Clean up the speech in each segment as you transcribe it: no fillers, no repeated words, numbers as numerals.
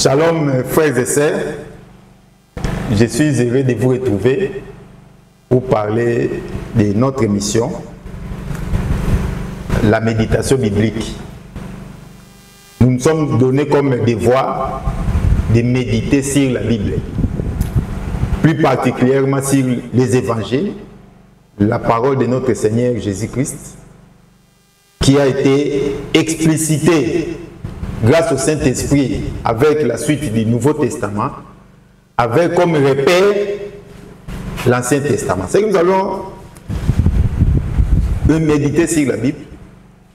Shalom frères et sœurs, je suis heureux de vous retrouver pour parler de notre émission, la méditation biblique. Nous nous sommes donnés comme devoir de méditer sur la Bible, plus particulièrement sur les évangiles, la parole de notre Seigneur Jésus-Christ, qui a été explicitée grâce au Saint-Esprit avec la suite du Nouveau Testament, avec comme repère l'Ancien Testament. C'est que nous allons méditer sur la Bible,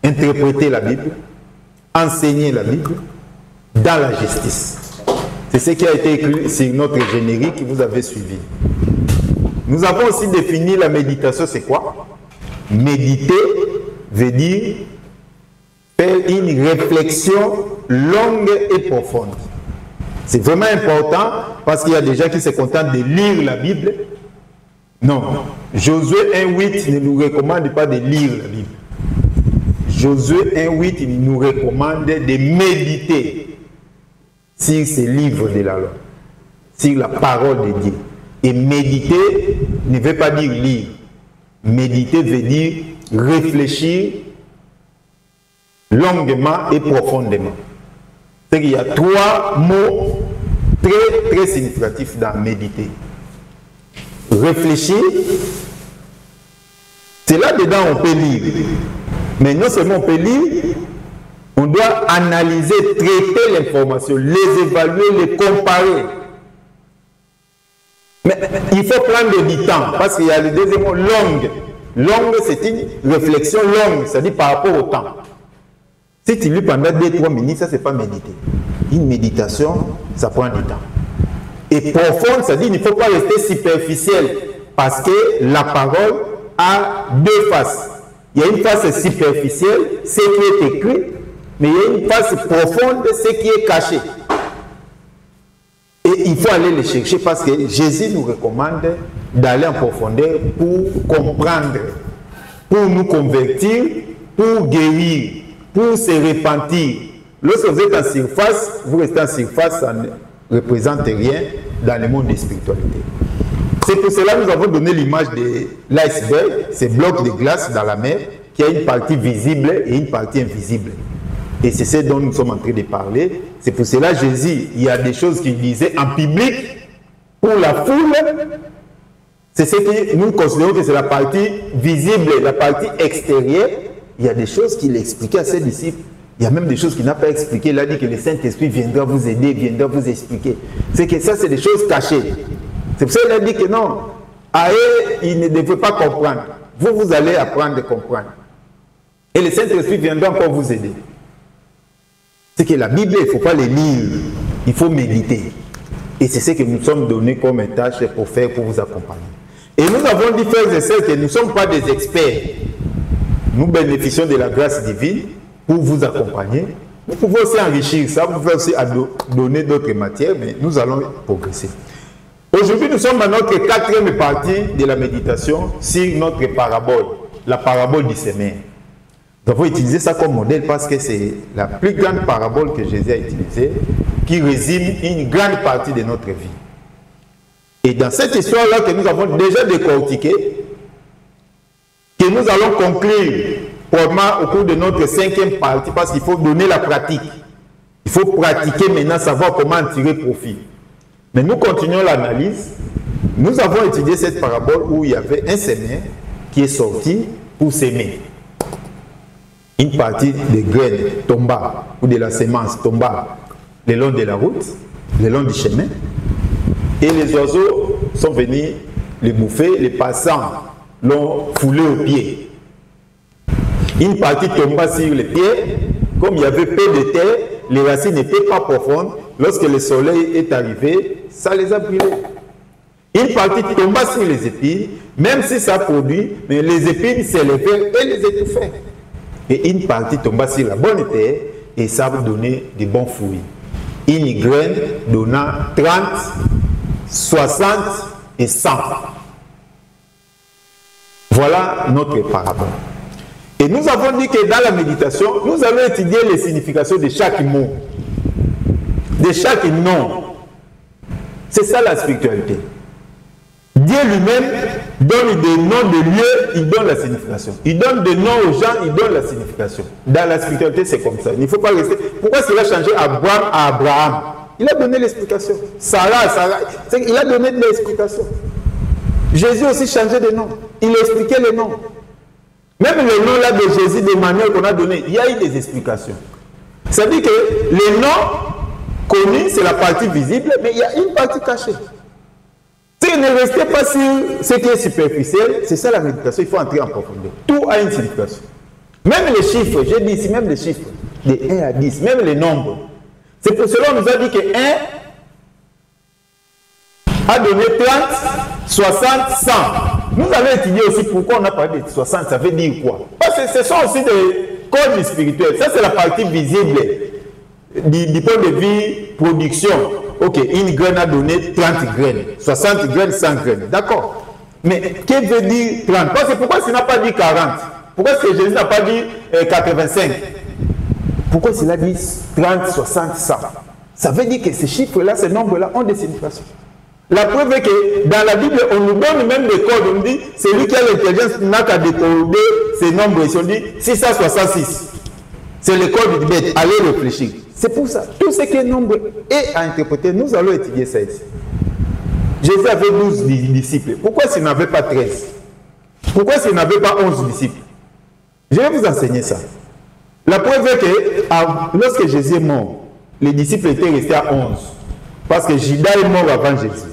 interpréter la Bible, enseigner la Bible dans la justice. C'est ce qui a été écrit sur notre générique que vous avez suivi. Nous avons aussi défini la méditation, c'est quoi? Méditer veut dire faire une réflexion longue et profonde. C'est vraiment important parce qu'il y a des gens qui se contentent de lire la Bible. Non. Josué 1.8 ne nous recommande pas de lire la Bible. Josué 1.8 nous recommande de méditer sur ces livres de la loi, sur la parole de Dieu. Et méditer ne veut pas dire lire. Méditer veut dire réfléchir longuement et profondément. C'est qu'il y a trois mots très significatifs dans méditer. Réfléchir, c'est là-dedans on peut lire. Mais non seulement on peut lire, on doit analyser, traiter l'information, les évaluer, les comparer. Mais il faut prendre du temps, parce qu'il y a le deuxième mot, longue. Longue, c'est une réflexion longue, c'est-à-dire par rapport au temps. Si tu lis pendant 2-3 minutes, ça c'est pas méditer. Une méditation, ça prend du temps. Et profonde, ça dit qu'il ne faut pas rester superficiel, parce que la parole a deux faces. Il y a une face superficielle, ce qui est écrit, mais il y a une face profonde, ce qui est caché. Et il faut aller le chercher parce que Jésus nous recommande d'aller en profondeur pour comprendre, pour nous convertir, pour guérir, pour se repentir. Lorsque vous êtes en surface, vous restez en surface, ça ne représente rien dans le monde de spiritualité. C'est pour cela que nous avons donné l'image de l'iceberg, ces blocs de glace dans la mer, qui a une partie visible et une partie invisible. Et c'est ce dont nous sommes en train de parler. C'est pour cela que Jésus, il y a des choses qu'il disait en public, pour la foule, c'est ce que nous considérons que c'est la partie visible, la partie extérieure. Il y a des choses qu'il expliquait à ses disciples. Il y a même des choses qu'il n'a pas expliquées. Il a dit que le Saint-Esprit viendra vous aider, viendra vous expliquer. C'est que ça, c'est des choses cachées. C'est pour ça qu'il a dit que non, à eux, il ne devait pas comprendre. Vous, vous allez apprendre à comprendre. Et le Saint-Esprit viendra encore vous aider. C'est que la Bible, il ne faut pas les lire, il faut méditer. Et c'est ce que nous sommes donnés comme tâche pour faire, pour vous accompagner. Et nous avons dit, frères et sœurs, que nous ne sommes pas des experts. Nous bénéficions de la grâce divine pour vous accompagner. Nous pouvons aussi enrichir ça, vous pouvez aussi donner d'autres matières, mais nous allons progresser. Aujourd'hui, nous sommes dans notre quatrième partie de la méditation sur notre parabole, la parabole du semeur. Nous avons utilisé ça comme modèle parce que c'est la plus grande parabole que Jésus a utilisée, qui résume une grande partie de notre vie. Et dans cette histoire-là que nous avons déjà décortiquée, que nous allons conclure probablement au cours de notre cinquième partie, parce qu'il faut donner la pratique. Il faut pratiquer maintenant, savoir comment en tirer profit. Mais nous continuons l'analyse. Nous avons étudié cette parabole où il y avait un semeur qui est sorti pour s'aimer. Une partie des graines tomba, ou de la semence tomba le long de la route, le long du chemin. Et les oiseaux sont venus les bouffer, les passants l'ont foulé aux pieds. Une partie tomba sur les pieds, comme il y avait peu de terre, les racines n'étaient pas profondes. Lorsque le soleil est arrivé, ça les a brûlés. Une partie tomba sur les épines, même si ça produit, mais les épines s'élevaient et les étouffaient. Et une partie tomba sur la bonne terre et ça va donner des bons fruits. Une graine donnant 30, 60 et 100. Voilà notre parabole. Et nous avons dit que dans la méditation, nous allons étudier les significations de chaque mot. de chaque nom. C'est ça la spiritualité. Dieu lui-même donne des noms de lieux, il donne la signification. Il donne des noms aux gens, il donne la signification. Dans la spiritualité, c'est comme ça. Il ne faut pas rester. Pourquoi s'il a changé Abraham à Abraham? Il a donné l'explication. Sarah, il a donné de l'explication. Jésus aussi changé de nom. Il expliquait les noms. Même le nom là de Jésus, de manière qu'on a donné, il y a eu des explications. Ça veut dire que les noms connus, c'est la partie visible, mais il y a une partie cachée. Si ne restez pas sur ce qui est superficiel, c'est ça la méditation, il faut entrer en profondeur. Tout a une signification. Même les chiffres, j'ai dit ici, même les chiffres, de 1 à 10, même les nombres. C'est pour cela qu'on nous a dit que 1 a donné 30, 60, 100. Nous allons étudier aussi pourquoi on a parlé de 60, ça veut dire quoi? Parce que ce sont aussi des codes spirituels. Ça, c'est la partie visible du point de vue production. Ok, une graine a donné 30 graines, 60 graines, 100 graines. D'accord. Mais qu'est-ce que veut dire 30? Parce que pourquoi il n'a pas dit 40? Pourquoi est-ce que Jésus n'a pas dit 85? Pourquoi il a dit 30, 60, 100? Ça veut dire que ces chiffres-là, ces nombres-là ont des significations. La preuve est que dans la Bible, on nous donne même des codes. On nous dit, celui qui a l'intelligence n'a qu'à décoder ces nombres. Ils ont dit 666. C'est le code du bête. Allez réfléchir. C'est pour ça. Tout ce qui est nombre est à interpréter. Nous allons étudier ça ici. Jésus avait 12 disciples. Pourquoi s'il n'avait pas 13? Pourquoi s'il n'avait pas 11 disciples? Je vais vous enseigner ça. La preuve est que lorsque Jésus est mort, les disciples étaient restés à 11. Parce que Judas est mort avant Jésus.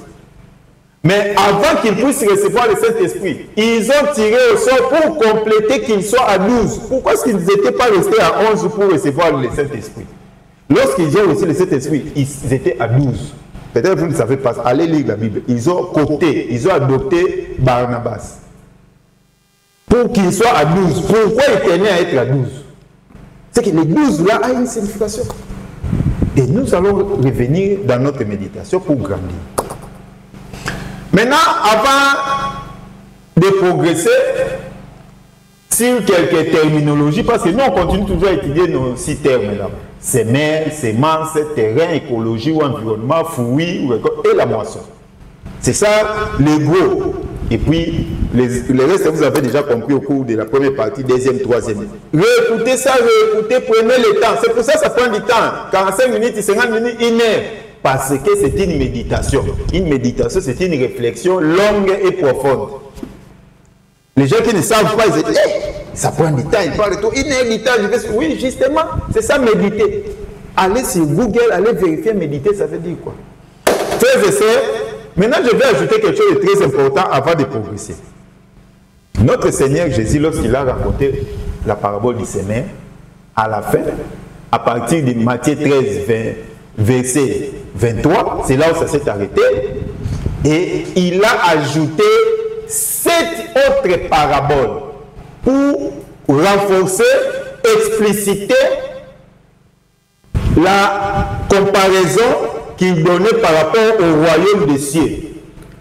Mais avant qu'ils puissent recevoir le Saint-Esprit, ils ont tiré au sort pour compléter qu'ils soient à 12. Pourquoi est-ce qu'ils n'étaient pas restés à 11 pour recevoir le Saint-Esprit? Lorsqu'ils ont reçu le Saint-Esprit, ils étaient à 12. Peut-être que vous ne savez pas, allez lire la Bible. Ils ont coopté, ils ont adopté Barnabas. Pour qu'il soit à 12. Pourquoi il tenait à être à 12? C'est que les 12 là a une signification. Et nous allons revenir dans notre méditation pour grandir. Maintenant, avant de progresser sur quelques terminologies, parce que nous on continue toujours à étudier nos 6 termes là. Semer, semence, terrain, écologie ou environnement, fruits et la moisson. C'est ça le gros. Et puis, le reste, vous avez déjà compris au cours de la première partie, deuxième, troisième. Réécoutez ça, réécoutez, prenez le temps. C'est pour ça que ça prend du temps. 45 minutes, 50 minutes, 1 heure. Parce que c'est une méditation. Une méditation, c'est une réflexion longue et profonde. Les gens qui ne savent pas, ils disent, hey, ça prend du temps, ils parlent de tout. 1 heure du temps, oui, justement, c'est ça, méditer. Allez sur Google, allez vérifier, méditer, ça veut dire quoi? Frères et sœurs, maintenant, je vais ajouter quelque chose de très important avant de progresser. Notre Seigneur Jésus, lorsqu'il a raconté la parabole du semeur, à la fin, à partir de Matthieu 13, verset 23, c'est là où ça s'est arrêté, et il a ajouté 7 autres paraboles pour renforcer, expliciter la comparaison qu'il donnait par rapport au royaume des cieux.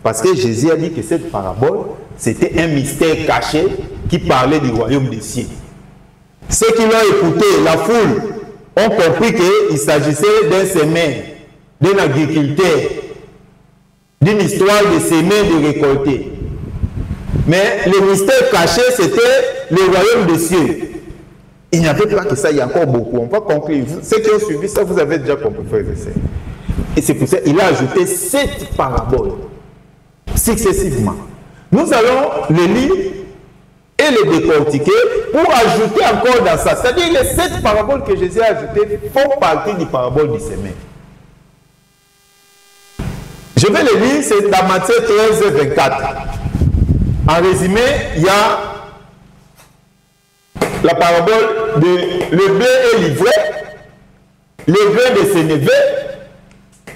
Parce que Jésus a dit que cette parabole, c'était un mystère caché qui parlait du royaume des cieux. Ceux qui l'ont écouté, la foule, ont compris qu'il s'agissait d'un semeur, d'un agriculteur, d'une histoire de semer, de récolter. Mais le mystère caché, c'était le royaume des cieux. Il n'y avait pas que ça, il y a encore beaucoup. On va conclure. Ceux qui ont suivi ça, vous avez déjà compris, frères et sœurs. Et c'est pour ça qu'il a ajouté 7 paraboles successivement. Nous allons les lire et les décortiquer pour ajouter encore dans ça. C'est-à-dire les 7 paraboles que Jésus a ajoutées font partie du parabole du semeur. Je vais les lire, c'est dans Matthieu 13, 24. En résumé, il y a la parabole de le blé est livré, le grain de Sénévé,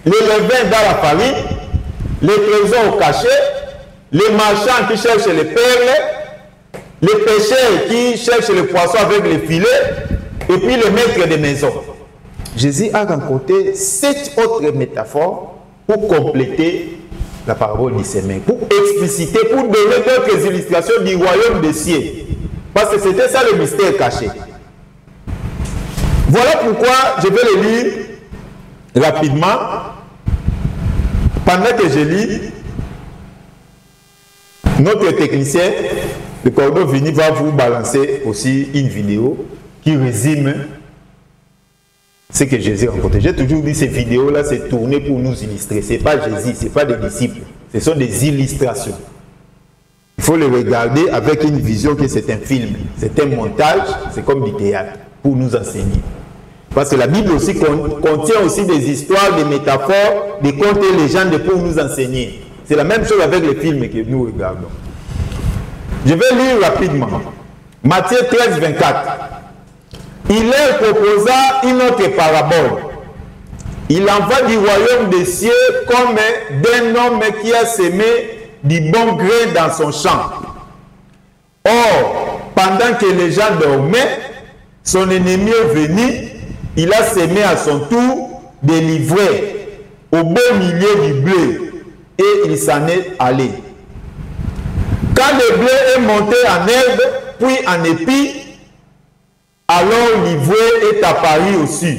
les levains dans la farine, les trésors cachés, les marchands qui cherchent les perles, les pêcheurs qui cherchent les poissons avec les filets, et puis le maître des maisons. Jésus a raconté 7 autres métaphores pour compléter la parabole du semeur, pour expliciter, pour donner d'autres illustrations du royaume des cieux. Parce que c'était ça le mystère caché. Voilà pourquoi je vais le lire rapidement, pendant que je lis, notre technicien, le Cordon Vini, va vous balancer aussi une vidéo qui résume ce que Jésus a rencontré. J'ai toujours dit, ces vidéos-là, c'est tourné pour nous illustrer. Ce n'est pas Jésus, ce n'est pas des disciples. Ce sont des illustrations. Il faut les regarder avec une vision que c'est un film, c'est un montage, c'est comme du théâtre, pour nous enseigner. Parce que la Bible aussi contient aussi des histoires, des métaphores, des contes et légendes pour nous enseigner. C'est la même chose avec les films que nous regardons. Je vais lire rapidement. Matthieu 13, 24. Il leur proposa une autre parabole. Il en va du royaume des cieux comme d'un homme qui a semé du bon grain dans son champ. Or, pendant que les gens dormaient, son ennemi est venu, il a semé à son tour des livrets au beau milieu du blé et il s'en est allé. Quand le blé est monté en herbe, puis en épi, alors l'ivraie est apparu au sud.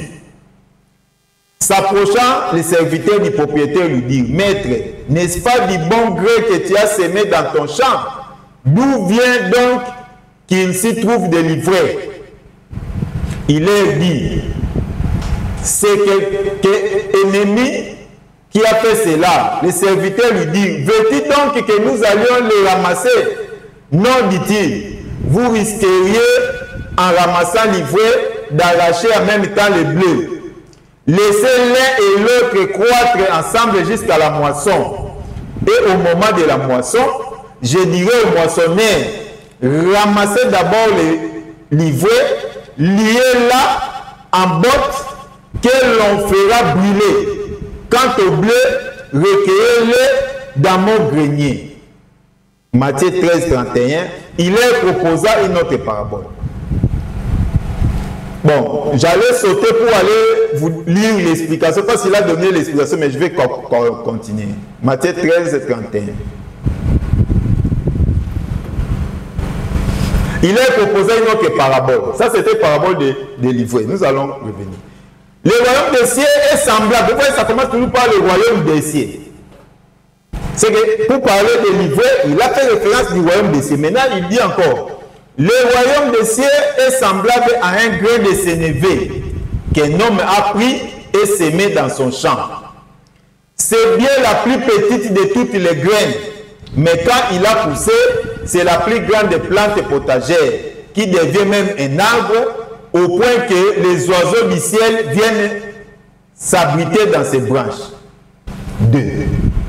S'approchant, le serviteur du propriétaire lui dit, Maître, n'est-ce pas du bon grain que tu as semé dans ton champ? D'où vient donc qu'il s'y trouve de l'ivraie? Il leur dit, c'est que ennemi qui a fait cela. Le serviteur lui dit, veux-tu donc que nous allions les ramasser? Non, dit-il, vous risqueriez en ramassant l'ivraie d'arracher en même temps le blé. Laissez l'un et l'autre croître ensemble jusqu'à la moisson. Et au moment de la moisson, je dirai au moissonneur, ramassez d'abord l'ivraie, liez-la en botte que l'on fera brûler. Quant au blé, recueillez-le dans mon grenier. Matthieu 13, 31, il leur proposa une autre parabole. Bon, j'allais sauter pour aller vous lire l'explication, parce qu'il a donné l'explication, mais je vais continuer. Matthieu 13, 31. Il a proposé une autre parabole. Ça, c'était parabole de l'ivraie. Nous allons revenir. Le royaume des cieux est semblable. Vous voyez, ça commence toujours par le royaume des cieux. C'est que pour parler de l'ivraie, il a fait référence du royaume des cieux. Maintenant, il dit encore, le royaume des cieux est semblable à un grain de sénévé qu'un homme a pris et semé dans son champ. C'est bien la plus petite de toutes les graines, mais quand il a poussé, c'est la plus grande plante potagère qui devient même un arbre au point que les oiseaux du ciel viennent s'abriter dans ses branches. 2.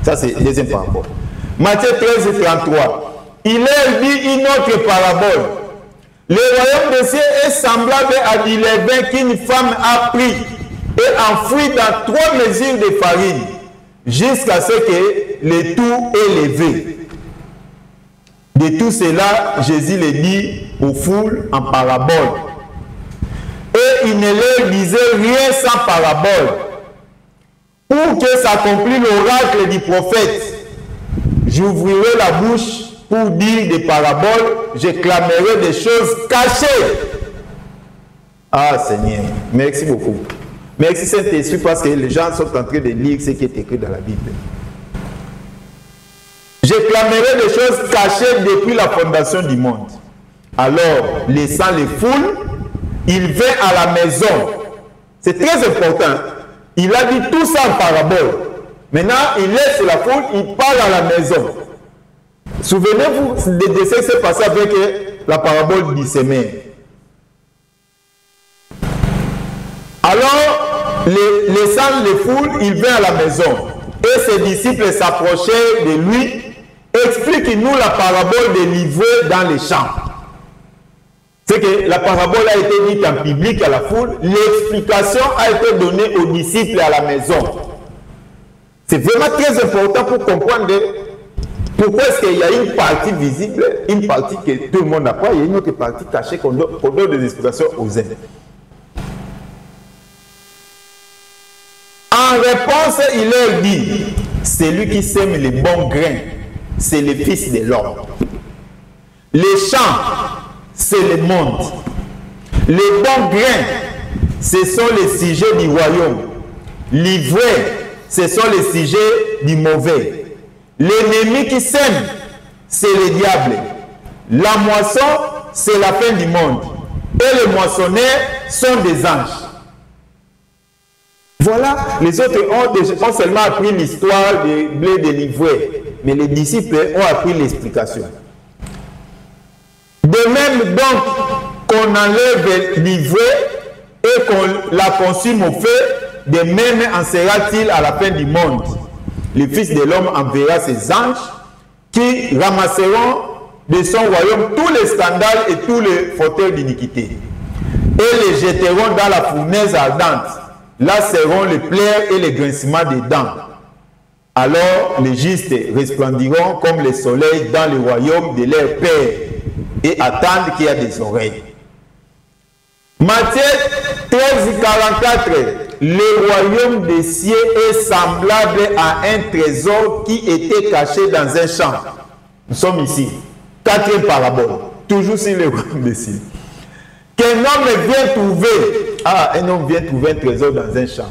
Ça, c'est le deuxième parabole. Matthieu 13, 33. Il leur dit une autre parabole. Le royaume des cieux est semblable à du levain qu'une femme a pris et enfoui dans 3 mesures de farine jusqu'à ce que le tout est levé. De tout cela, Jésus le dit aux foules en parabole. Et il ne leur disait rien sans parabole, pour que s'accomplisse l'oracle du prophète. J'ouvrirai la bouche pour dire des paraboles, je clamerai des choses cachées. Ah Seigneur, merci beaucoup. Merci Saint-Esprit, parce que les gens sont en train de lire ce qui est écrit dans la Bible. Je clamerai des choses cachées depuis la fondation du monde. Alors, laissant les foules, il vint à la maison. C'est très important. Il a dit tout ça en parabole. Maintenant, il laisse la foule, il part à la maison. Souvenez-vous de ce qui s'est passé avec la parabole du semé. Alors, laissant les foules, il vint à la maison. Et ses disciples s'approchaient de lui. Explique-nous la parabole de l'ivraie dans les champs. C'est que la parabole a été dite en public à la foule. L'explication a été donnée aux disciples à la maison. C'est vraiment très important pour comprendre pourquoi est-ce qu'il y a une partie visible, une partie que tout le monde n'a pas, il y a une autre partie cachée qu'on donne des explications aux uns. En réponse, il leur dit, celui qui sème les bons grains, c'est le Fils de l'homme. Les champs, c'est le monde. Les bons grains, ce sont les sujets du royaume. L'ivraie, ce sont les sujets du mauvais. L'ennemi qui sème, c'est le diable. La moisson, c'est la fin du monde. Et les moissonneurs sont des anges. Voilà, les autres ont seulement appris l'histoire du blé de l'ivraie, mais les disciples ont appris l'explication. De même donc qu'on enlève l'ivraie et qu'on la consume au feu, de même en sera-t-il à la fin du monde. Le Fils de l'homme enverra ses anges qui ramasseront de son royaume tous les scandales et tous les fauteurs d'iniquité et les jetteront dans la fournaise ardente. Là seront les pleurs et les grincements des dents. Alors les justes resplendiront comme le soleil dans le royaume de leur Père et attendent qu'il y a des oreilles. Matthieu 13, 44. Le royaume des cieux est semblable à un trésor qui était caché dans un champ. Nous sommes ici. 4e parabole. Toujours sur le royaume des cieux. Qu'un homme vient trouver. Un homme vient trouver un trésor dans un champ.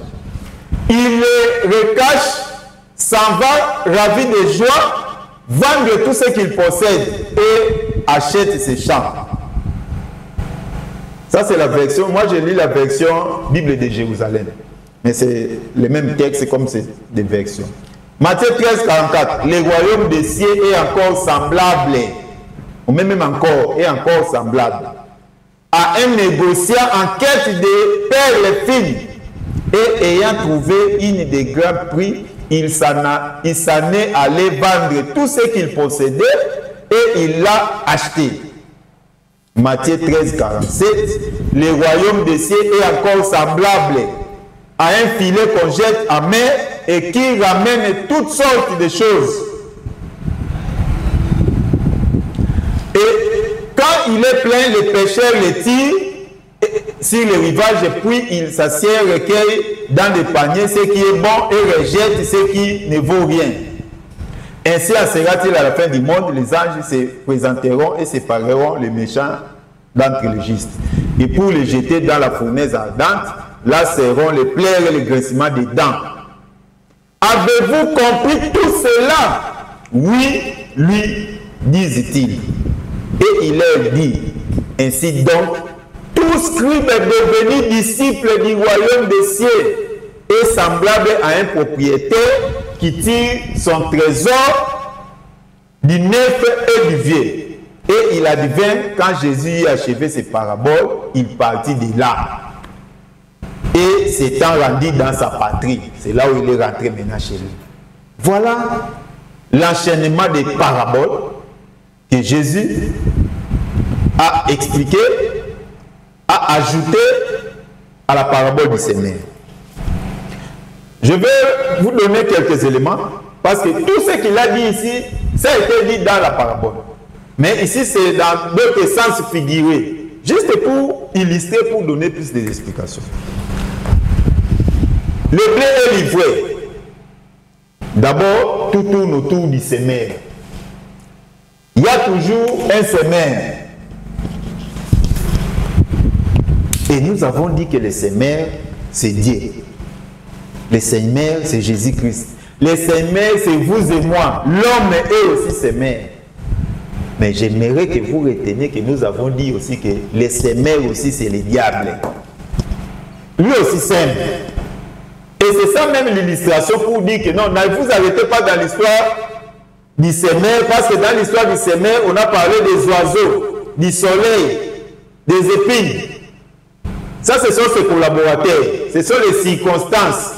Il le recache, s'en va ravi de joie, vendre tout ce qu'il possède et achète ses champs. Ça, c'est la version. Moi, je lis la version Bible de Jérusalem. Mais c'est le même texte comme c'est des versions. Matthieu 13, 44. Le royaume des cieux est encore semblable. Ou même encore, est encore semblable à un négociant en quête de perles fines. Et ayant trouvé une de grands prix, il s'en est allé vendre tout ce qu'il possédait et il l'a acheté. Matthieu 13, 47. Le royaume des cieux est encore semblable à un filet qu'on jette en mer et qui ramène toutes sortes de choses. Et quand il est plein, les pêcheurs les tirent sur le rivage, puis il s'assied, recueille dans des paniers ce qui est bon et rejette ce qui ne vaut rien. Ainsi en sera-t-il à la fin du monde. Les anges se présenteront et sépareront les méchants d'entre les justes. Et pour les jeter dans la fournaise ardente, là seront les pleurs et les grincements des dents. Avez-vous compris tout cela? Oui, lui, disent-ils. Et il leur dit, ainsi donc, tout scribe devenu disciple du royaume des cieux est semblable à un propriétaire qui tire son trésor du neuf et du vieux. Et il advint, quand Jésus a achevé ses paraboles, il partit de là. Et s'étant rendu dans sa patrie, c'est là où il est rentré maintenant chez lui. Voilà l'enchaînement des paraboles que Jésus a expliqué, a ajouté à la parabole du semeur. Je vais vous donner quelques éléments, parce que tout ce qu'il a dit ici, ça a été dit dans la parabole. Mais ici, c'est dans d'autres sens figurés, juste pour illustrer, pour donner plus d'explications. Le blé est livré. D'abord, tout tourne autour du semeur. Il y a toujours un semeur. Et nous avons dit que le semeur, c'est Dieu. Le semeur, c'est Jésus-Christ. Le semeur, c'est vous et moi. L'homme est aussi semeur. Mais j'aimerais que vous reteniez que nous avons dit aussi que le semeur aussi, c'est le diable. Lui aussi sème. Et c'est ça même l'illustration pour dire que non, ne vous arrêtez pas dans l'histoire du semeur, parce que dans l'histoire du semeur, on a parlé des oiseaux, du soleil, des épines. Ça, ce sont ses collaborateurs, ce sont les circonstances,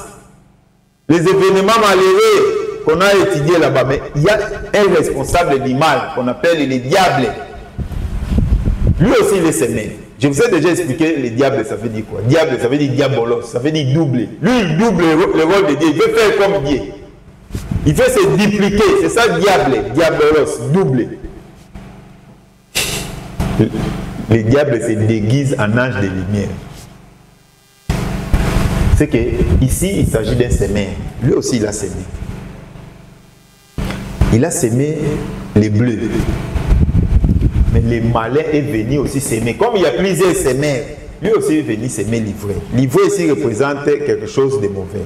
les événements malheureux qu'on a étudiés là-bas. Mais il y a un responsable du mal qu'on appelle le diable. Lui aussi, il est semeur. Je vous ai déjà expliqué le diable, ça veut dire quoi? Diable, ça veut dire diabolos, ça veut dire doubler. Lui, il double le rôle de Dieu. Il veut faire comme Dieu. Il veut se dupliquer. C'est ça, diable, diabolos, doubler. Le diable se déguise en ange de lumière. C'est que ici, il s'agit d'un semeur. Lui aussi, il a semé. Il a semé les bleus. Mais le malin est venu aussi s'aimer. Comme il y a plusieurs semeurs, lui aussi est venu s'aimer l'ivraie. L'ivraie ici représente quelque chose de mauvais.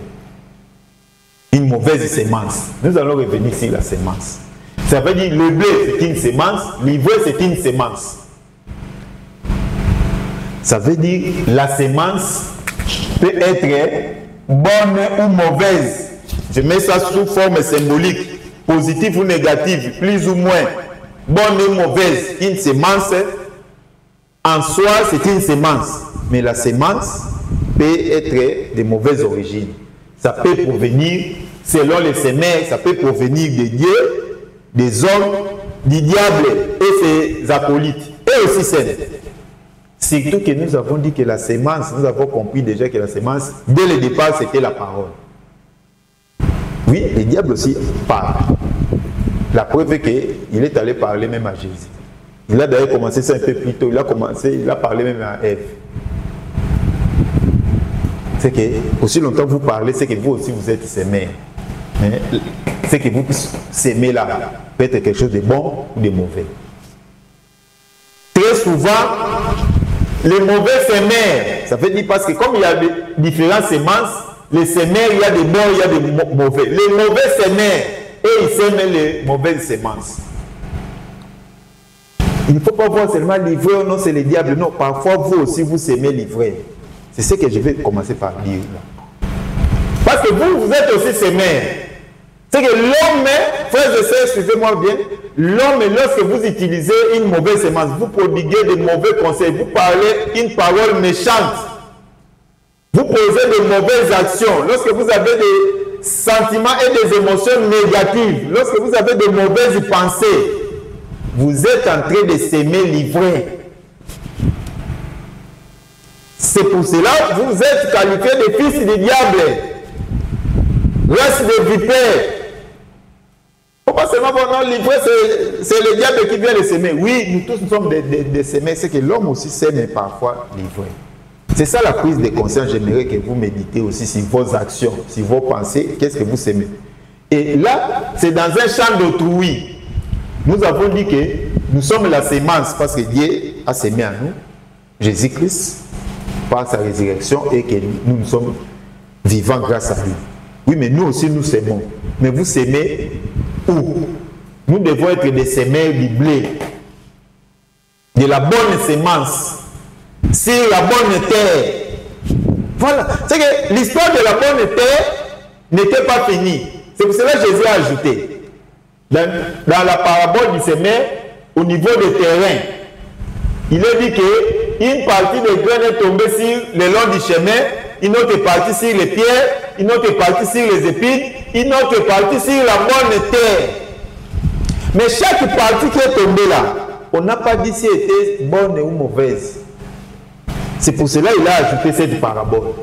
une mauvaise semence. Nous allons revenir sur la semence. Ça veut dire le blé, c'est une semence, l'ivraie, c'est une semence. Ça veut dire la semence peut être bonne ou mauvaise. Je mets ça sous forme symbolique, positive ou négative, plus ou moins, bonne ou mauvaise. Une semence, en soi, c'est une semence. Mais la semence peut être de mauvaise origine. Ça peut provenir, selon les semeurs, ça peut provenir des dieux, des hommes, du diable et ses acolytes, et aussi celles. Surtout que nous avons dit que la semence, nous avons compris déjà que la semence, dès le départ, c'était la parole. Oui, le diable aussi parle. La preuve est qu'il est allé parler même à Jésus. Il a d'ailleurs commencé ça un peu plus tôt, il a parlé même à Ève. C'est que, aussi longtemps que vous parlez, c'est que vous aussi vous êtes semé. C'est que vous s'aimez là, peut être quelque chose de bon ou de mauvais. Très souvent, les mauvais semeurs, ça veut dire parce que comme il y a différentes semences, les semeurs, il y a des bons, il y a des mauvais. Les mauvais semeurs, et ils sèment les mauvaises semences. Il ne faut pas voir seulement l'ivraie, non, c'est le diable. Non, parfois vous aussi vous semez l'ivraie. C'est ce que je vais commencer par dire là. Parce que vous êtes aussi semeur. C'est que l'homme, frères et sœurs, suivez-moi bien, l'homme, lorsque vous utilisez une mauvaise semence, vous prodiguez de mauvais conseils, vous parlez une parole méchante, vous posez de mauvaises actions, lorsque vous avez des sentiments et des émotions négatives, lorsque vous avez de mauvaises pensées, vous êtes en train de s'aimer l'ivraie. C'est pour cela que vous êtes qualifiés de fils du diable, race de vipères. Pas seulement pendant l'ivraie, c'est le diable qui vient les semer. Oui, nous tous nous sommes des semeurs. C'est que l'homme aussi sème parfois l'ivraie. C'est ça la prise de conscience. J'aimerais que vous méditez aussi sur vos actions, sur vos pensées. Qu'est-ce que vous semez? Et là, c'est dans un champ d'autrui. Nous avons dit que nous sommes la sémence parce que Dieu a sémé en nous Jésus-Christ par sa résurrection et que nous sommes vivants grâce à lui. Oui, mais nous aussi nous sémons. Mais vous sémez où? Nous devons être des semeurs du blé, de la bonne sémence, sur la bonne terre. Voilà. C'est que l'histoire de la bonne terre n'était pas finie. C'est pour cela que Jésus a ajouté. Dans la parabole du semeur, au niveau des terrains, il a dit qu'une partie des graines est tombée sur le long du chemin, une autre partie sur les pierres, une autre partie sur les épines, une autre partie sur la bonne terre. Mais chaque partie qui est tombée là, on n'a pas dit si elle était bonne ou mauvaise. C'est pour cela qu'il a ajouté cette parabole.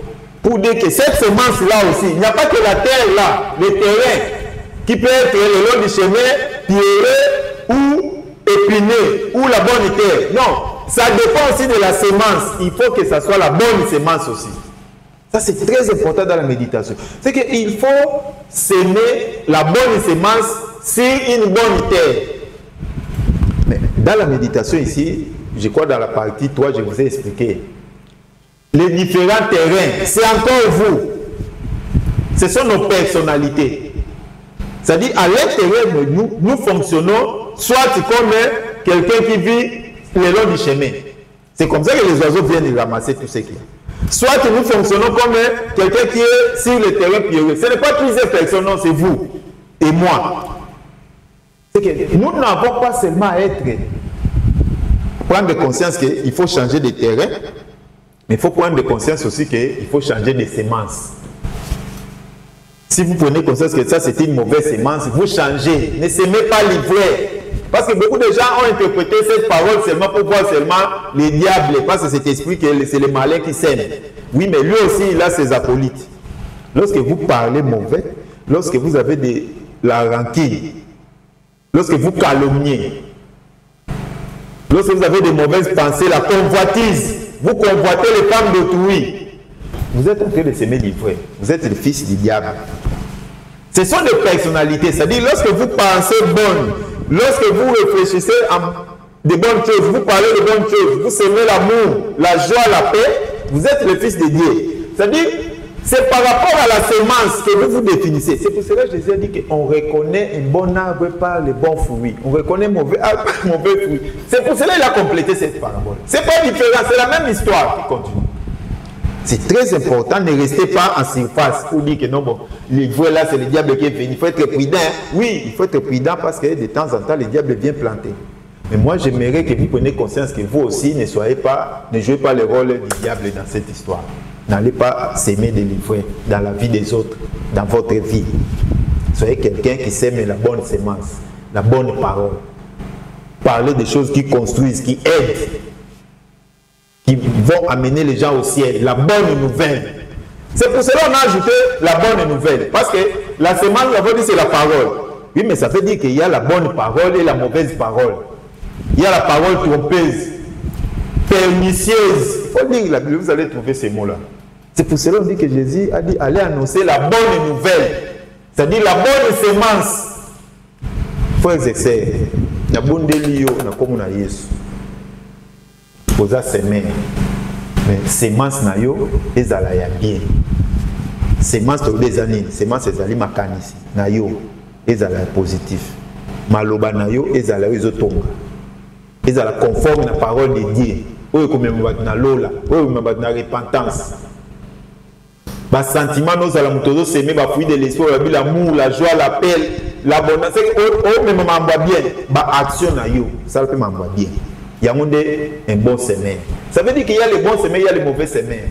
Pour dire que cette semence-là aussi, il n'y a pas que la terre là, le terrain, qui peut être le long du chemin, pierreux ou épineux, ou la bonne terre. Non, ça dépend aussi de la semence. Il faut que ça soit la bonne semence aussi. Ça, c'est très important dans la méditation. C'est qu'il faut s'aimer la bonne semence sur une bonne terre. Mais dans la méditation ici, je crois dans la partie 3, je vous ai expliqué. Les différents terrains, c'est encore vous. Ce sont nos personnalités. C'est-à-dire, à l'intérieur de nous, nous fonctionnons soit comme quelqu'un qui vit le long du chemin. C'est comme ça que les oiseaux viennent ramasser tout ce qu'il y a. Soit que nous fonctionnons comme quelqu'un qui est sur le terrain pierreux. Ce n'est pas plusieurs personnes, non, c'est vous et moi. C'est que nous n'avons pas seulement à prendre conscience qu'il faut changer de terrain, mais il faut prendre conscience aussi qu'il faut changer de semence. Si vous prenez conscience que ça c'est une mauvaise semence, vous changez. Ne semez pas l'ivraie. Parce que beaucoup de gens ont interprété cette parole seulement pour voir seulement les diables, parce que cet esprit que c'est le malin qui sème. Oui, mais lui aussi, il a ses acolytes. Lorsque vous parlez mauvais, lorsque vous avez de la rancune, lorsque vous calomniez, lorsque vous avez de mauvaises pensées, la convoitise, vous convoitez les femmes d'autrui, vous êtes en train de s'aimer l'ivraie. Vous êtes le fils du diable. Ce sont des personnalités, c'est-à-dire lorsque vous pensez bonne, lorsque vous réfléchissez à de bonnes choses, vous parlez de bonnes choses, vous semez l'amour, la joie, la paix, vous êtes le fils de Dieu. C'est-à-dire, C'est par rapport à la semence que vous vous définissez. C'est pour cela que Jésus a dit qu'on reconnaît un bon arbre par les bons fruits. On reconnaît un mauvais arbre par les mauvais fruits. C'est pour cela qu'il a complété cette parabole. Ce n'est pas différent, c'est la même histoire qui continue. C'est très important, ne restez pas en surface pour dire que non, bon, l'ivrogne là, c'est le diable qui est venu. Il faut être prudent. Oui, il faut être prudent parce que de temps en temps, le diable vient planter. Mais moi, j'aimerais que vous preniez conscience que vous aussi ne jouez pas le rôle du diable dans cette histoire. N'allez pas s'aimer de l'ivrogne dans la vie des autres, dans votre vie. Soyez quelqu'un qui sème la bonne semence, la bonne parole. Parlez des choses qui construisent, qui aident, qui vont amener les gens au ciel, la bonne nouvelle. C'est pour cela qu'on a ajouté la bonne nouvelle. Parce que la semence, on va dire, c'est la parole. Oui, mais ça veut dire qu'il y a la bonne parole et la mauvaise parole. Il y a la parole trompeuse, pernicieuse. Il faut dire la Bible, vous allez trouver ces mots-là. C'est pour cela qu'on dit que Jésus a dit, allez annoncer la bonne nouvelle. C'est-à-dire la bonne semence. Frères et sœurs, la bonne délio, on a comme on a Jésus. Posa semer. Mais semence na yo, ezala ya bien. Semence to des années, semence ezali makanisi na yo, ezala positif. Maloba na yo, ezala ezotonga. Ezala conforme na parole de Dieu. Oyo komema na lola, oyo komema na repentance. Ba sentiment nous ala mutozo semer ba fruit de l'esprit, l'amour, la joie, la paix, l'abondance. Oyo memema mamba bien, ba action na yo, ça peut mamba bien. Il y a un bon semeur. Ça veut dire qu'il y a les bons semeurs, il y a les mauvais semeurs.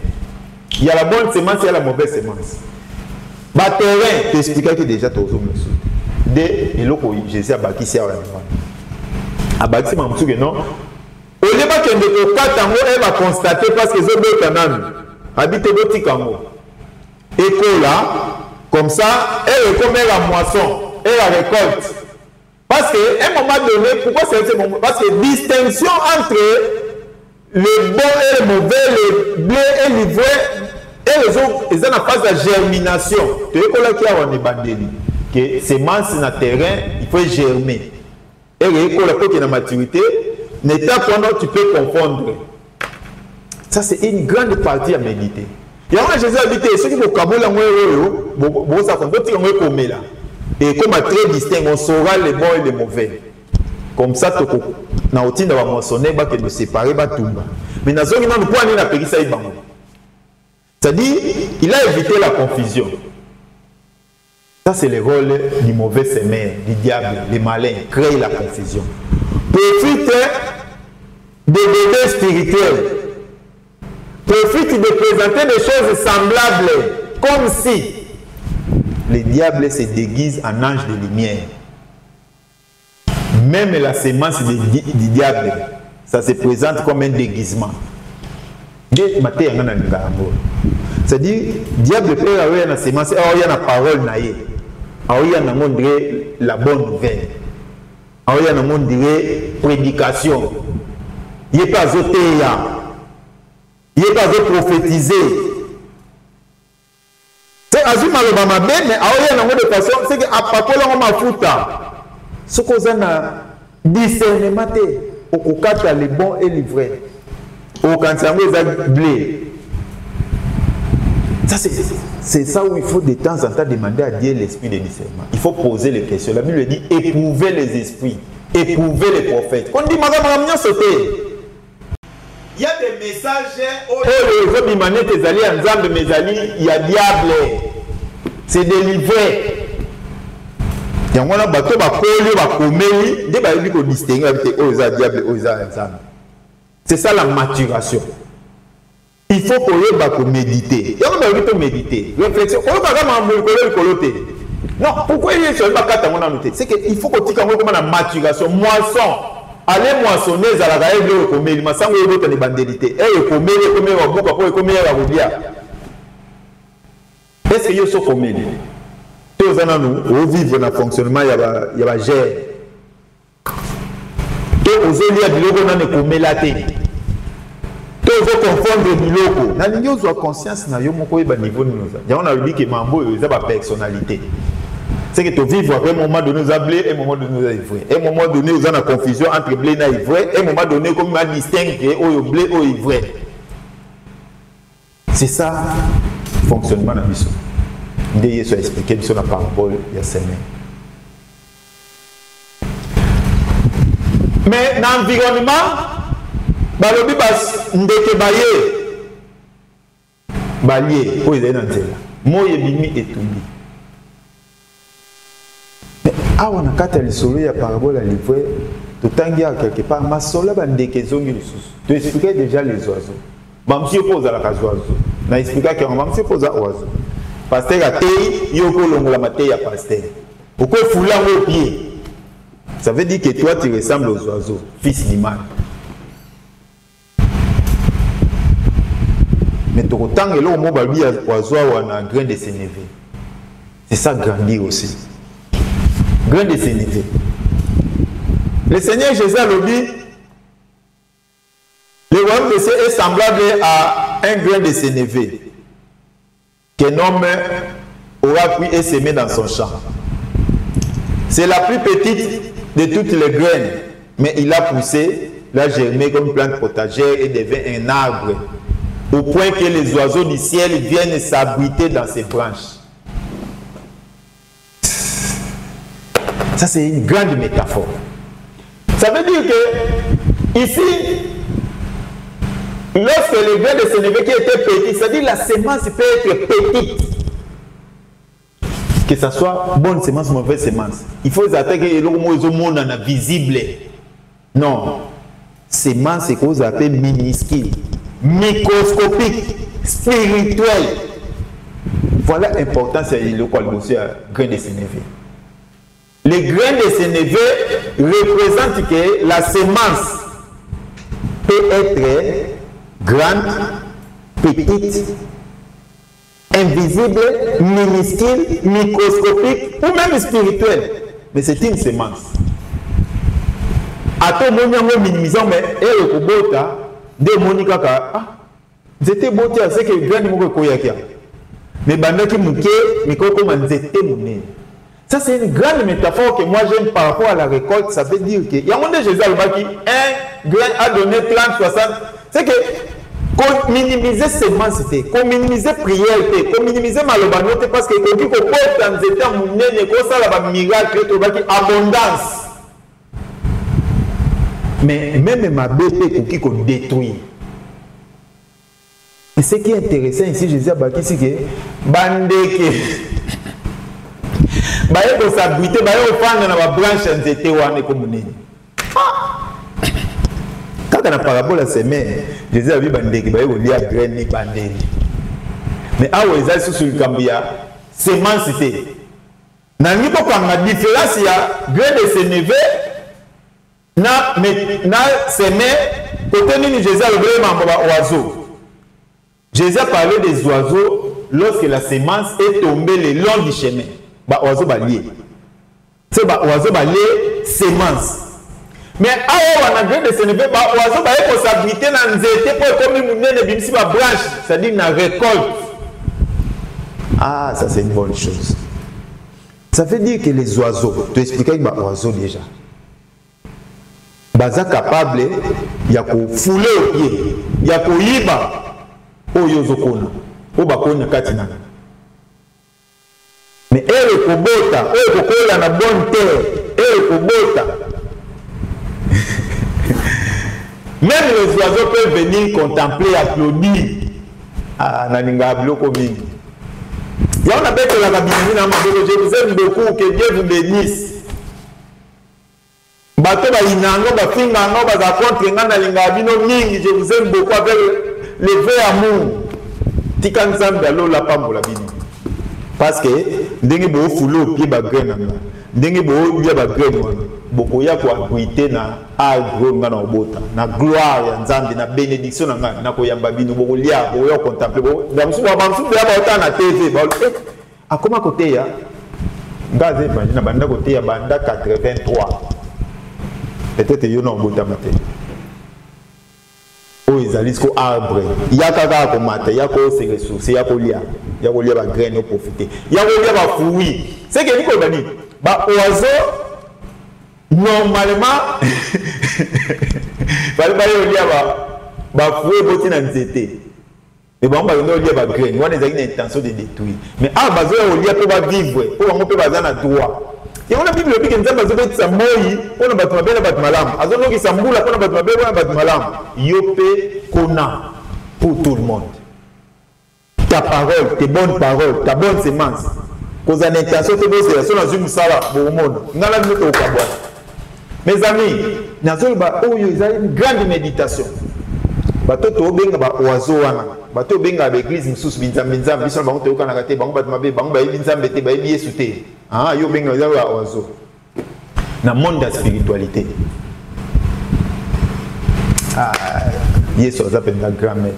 Il y a la bonne semence, il y a la mauvaise semence. Bah terrain, tu expliques que déjà tu as aussi. Dès que Jésus a bâti ça, a bâti ma mousse que non. Au lieu que ne pas tango, elle va constater parce que les autres canaux habitent d'autres canaux. Et que là, comme ça, elle est comme la moisson, elle la récolte. Parce qu'à un moment donné, pourquoi c'est ce moment? Parce que distinction entre le bon et le mauvais, le blé et l'ivrogne, et les autres, ils ont la phase de germination. Tu sais quoi qui a un bandeli? Que semence dans le terrain, il faut germer. Et les écoles qui ont la maturité, n'état pendant tu peux confondre. Ça, c'est une grande partie à méditer. Il y a un Jésus a dit que ceux qui vont caboler en haut, ça compte, ils vont là. Et comme très distinct, on saura les bons et les mauvais. Comme ça, on va mentionner que nous séparer. Mais nous avons dit c'est-à-dire, il a évité la confusion. Ça, c'est le rôle du mauvais semeur, du diable, des malins, créer la confusion. Profite des bébés spirituels. Profite de présenter des choses semblables, comme si le diable se déguise en ange de lumière. Même la semence du diable, ça se présente comme un déguisement. C'est-à-dire, le diable peut avoir la semence, il y a la parole, il y a la bonne nouvelle, il y a la prédication, il n'y a pas de il n'y a pas de prophétiser. C'est Azuma le Bama Ben, mais il y a de façon, c'est que après on m'a foutu. Ce qu'on a discernement, au cas les bons et les vrais. Au cas où blé. Ça c'est ça où il faut de temps en temps demander à Dieu l'esprit de discernement. Il faut poser les questions. La Bible dit éprouver les esprits, éprouver les prophètes. Quand on dit madame sauter. Il y a des messages où il y a diable. C'est délivré. Il y a un bateau c'est ça la maturation. Il faut qu'on méditer. Il y a un méditer. Réflexion. Non, pourquoi il y a une chose c'est qu'il faut qu'on ait la maturation. Moisson. Allez moissonner à la règle de comédie, mais sans que les bandelités. Et comédie, est-ce que vous êtes comédie? Tous en nous, vivre dans le fonctionnement, il y a gère. Tous vous avez dit que vous avez comédie la tête. Tous vous confondre du loco. Vous avez conscience, vous avez un niveau de nous. On a dit que Mambo, vous avez une personnalité. C'est que tu vis à un moment donné, nous avons blé, et un moment donné, nous avons ivré. À un moment donné, nous avons une confusion entre blé et ivré. À un moment donné, comme on distingue au blé et ivré. C'est ça fonctionnement na biso nde Yesu a expliqué biso na parabole ya semaine. Mais dans l'environnement balobi bas ndeke balie po ezali na nzela moye ebimi etumbi. Mais awa na kati ya lisolo ya parabole ya livre totangi ya quelque part masolo bandeke ezongi lisusu. Tu expliquais déjà les oiseaux. Mamsi pose la oiseau. Na expliqué que mamsi pose oiseau. Pasteur a tei yoko longola matei ya pasteur. Pourquoi foula au pied? Ça veut dire que toi tu ressembles aux oiseaux, fils d'Iman. Mais tu autant que l'homme babi oiseau ou un grain de sénévé. C'est ça grandir aussi. Grain de sénévé. Le Seigneur Jésus a dit le royaume de Dieu est semblable à un grain de sénévé qu'un homme aura pu s'aimer dans son champ. C'est la plus petite de toutes les graines, mais il a poussé, l'a germé comme plante potagère et devient un arbre, au point que les oiseaux du ciel viennent s'abriter dans ses branches. Ça, c'est une grande métaphore. Ça veut dire que ici, lorsque le grain de sénévé qui était petit, c'est-à-dire la semence peut être petite. Que ce soit bonne semence ou mauvaise semence. Il faut attaquer le monde visible. Non. Semence, c'est qu'on appelle minuscule, microscopique, spirituel. Voilà l'importance de grain de sénévé. Le grain de sénévé représente que la semence peut être grande, petite, invisible, minuscule, microscopique ou même spirituelle. Mais c'est une semence. À tout le monde, minimisant, mais elle est bota, de Monica, c'était beauté, c'est que le grain de mon koyaki. Mais bandaki mouké, mais comment c'était mon. Ça, c'est une grande métaphore que moi j'aime par rapport à la récolte. Ça veut dire que, il y a un moment de Jésus un grain a donné 30, 60. C'est que, qu'on minimiser semence, qu'on minimiser prière, qu'on minimiser malobanote, parce que quand on porte dans les états mounés, qu'on ça la miracle, abondance. Mais même ma bébé, qu'on détruit. Et ce qui est intéressant ici, Jésus a bâti, c'est que, bandeke. Baye ko s'abriter, baye ofanda na ba branche nzete wana ko munene. Kaka na parabole la semaine, Jésus a vu bandeki baye ko lia graine bandeli. Mais awo ezali susu likambia semence té. Na nipo kwa différence ya graine de sénévé na semé côté nini Jésus a levé mambo ba oiseau. Jésus a parlé des oiseaux lorsque la semence est tombée le long du chemin. Ba oiseau balié. C'est ba oiseau balié semence. Mais awa wana grain de sénévé ba oiseau ba ko s'abriter na nzete pour comme munene bimsi ba branche, c'est-à-dire na récolte. Ah, ça c'est une bonne chose. Ça veut dire que les oiseaux, tu expliquais ba oiseau déjà. Baza capable ya ko fouler au pied, ya ko yiba oyo zokona. O ba kona katina. Mais elle est kobota, elle est kokola na bonne terre, elle est kobota. Même les oiseaux peuvent venir contempler, applaudir. Ah, naninga bloko mingi. Ya on appelle la kabini na maboko, je vous aime beaucoup, que Dieu vous bénisse. Bato ba inango ba finga ngo ba za contre ngana linga bino mingi, je vous aime beaucoup avec le vrai amour. Tika nzambe alo la pambola bino. Parce que ndenge bo fulo pied ba graine na ndenge bo bia ba graine wana boko ya ko abriter na agro ngana obota na gloire ya nzambe na bénédiction na ngana na ko yamba bino boko lia bo yo contempler bo ba musu ba ota na TV ba akoma côté ya ngaze na banda côté ya banda 83 peut-être yo na obota maté o izalisco arbre yakaka ko mate yako se ressources yako lia ba graine profiter yako lia ba fruits c'est que niko bani ba oiseau normalement bali lia ba fruits boti na nzete Mais bon, on va lire la graine, on a une intention de détruire. Mais ah, on lire pour vivre, pour on peut avoir un droit. Et on a Bible qui nous a besoin de ça moi, on a battu belle battu malam. Azono qui samboula on a battu belle on a battu malam. Yopé kona pour tout le monde. Ta parole, tes bonnes paroles, ta bonne sémence. Cause en intention de bosser, sur la zoom sala pour le monde. N'ala nous au kabwa. Mes amis, nazol ba oh yo une grande méditation. Bato to benga ba oiseau wana. Bato benga ba église mususu binzambe nzambe biso bango te kana kate bango bat mabe bango ba binzambe te ba yesu te. Ah yo benga za ba oiseau. Na monde de spiritualité. Ah yesu azapenda grand maître.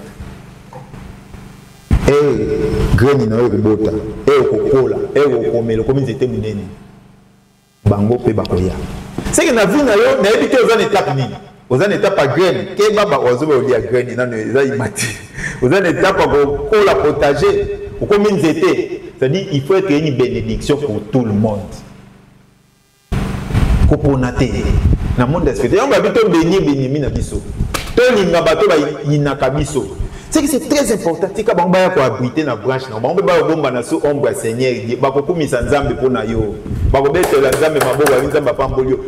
Greni na yo bota. Okokola, okomelo comme ils étaient munene. Bango pe bakoya. C'est que na vie na yo na ebité aux étapes ni. Aux étapes à graine, que baba oiseau ba olia graine na eza imati. Aux étapes à kola potager, ou comme ils étaient. C'est-à-dire il faut être une bénédiction pour tout le monde. Koponate na monde d'esprit. On va bito béni na biso. To linga bato ba inaka biso. C'est que c'est très important. Si on va abriter dans la branche, on va bomba na so ombre Seigneur, ba ko kumisa nzambe pona yo. Ba ko betela nzambe maboka nzambe pambolio.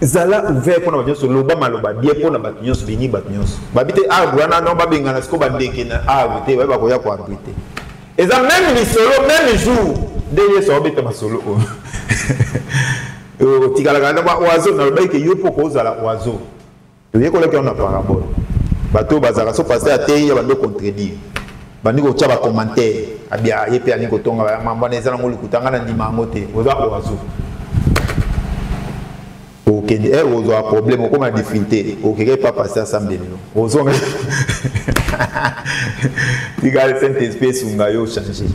Zala ouvert pona banyo loba maloba bien pona batunyo so bini batunyo. Ba bité arbre na no ba benga na siko ba ndeke na arbre te ba ko ya ko abriter. Et ça même les solo même jour de so beta ma solo. Tikala kana ba oiseau na ba ke yo poko zala oiseau. Tu yeko le on a parabole. Bato bazara so passer à terre bando contredire bandi ko tchaba commentaire abia yepe ani ko tonga mamba neza na ngolu kutanga na ndima ngote oza oazo okende ozo a problème ko ma difficulté okeke pas passer ensemble no ozo diga saint esprit unga yo changer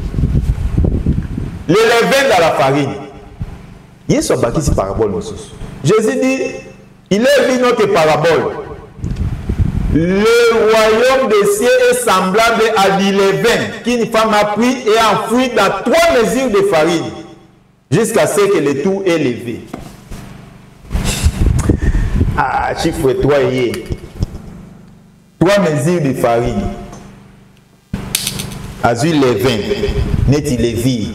le levain dans la farine yeso baki si parabole mosusu Jésus dit il est dit notre parabole. Le royaume des cieux est semblable à du levain qu'une femme a pris et enfoui dans 3 mesures de farine jusqu'à ce que le tout est levé. Ah, chiffre 3 et 3 mesures de farine. Azul levain, net levé,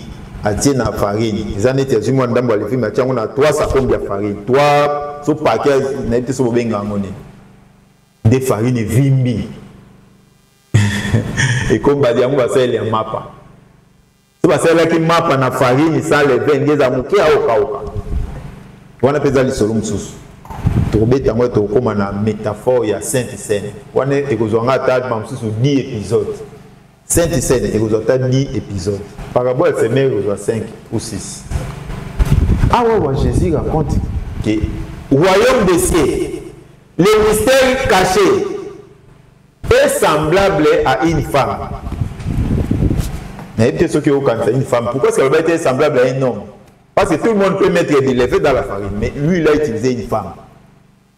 a dit la farine. Ils en étaient du monde dans le levé, mais on a 3 sacs de farine. 3 so paquets, net so benga monnaie. Des farines vimbi. Et comme Badiamou va faire les mappa. Si va faire les mappa na farine sans les vins, des amouki à oka. On appelle ça les solum sous. Trouver tango to comme na métaphore ya Sainte Seine. On est ekozonga tard mam sous 10 épisodes. Sainte Seine ekozota 10 épisodes. Parabole c'est même 5 ou 6. Ah ouais, Jésus raconte que royaume des cieux, le mystère caché est semblable à une femme. Mais peut-être qui ont une femme. Pourquoi est-ce qu'elle va être semblable à un homme? Parce que tout le monde peut mettre des levées dans la farine, mais lui il a utilisé une femme.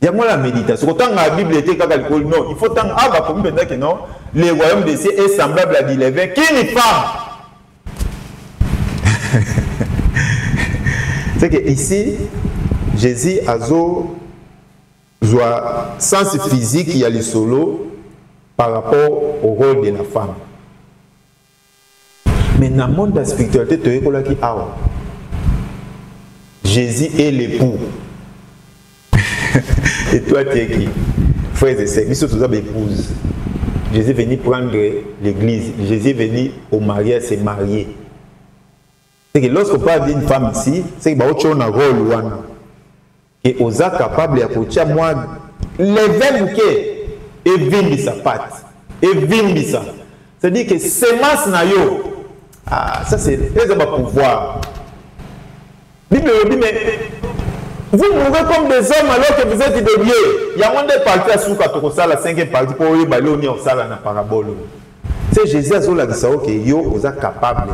Il y a moi la méditation. Autant la Bible était calcul, non, il faut tant avoir comme maintenant que non, le royaume des cieux est semblable à des levées qui est une femme. C'est que ici, Jésus a un sens physique, il y a le solo par rapport au rôle de la femme. Mais dans le monde de la spiritualité, tu es qui a Jésus est l'époux. Et toi, tu es qui? Frères et sœurs, nous sommes tous épouses. Jésus est venu prendre l'église. Jésus est venu au mariage, se marier. C'est que lorsqu'on parle d'une femme ici, c'est que tu as un rôle. Et on est capable de moi les 20 bouquets et vimbi sa patte. Et vimbi ça. C'est-à-dire que semence na yo. Ah, ça c'est très important pouvoir. Bible dit, mais vous mourrez comme des hommes alors que vous êtes des dieux. Il y a un des parties à Souka Tokosa, la 5e partie pour y aller au Sala na parabole. C'est Jésus a dit que yo est capable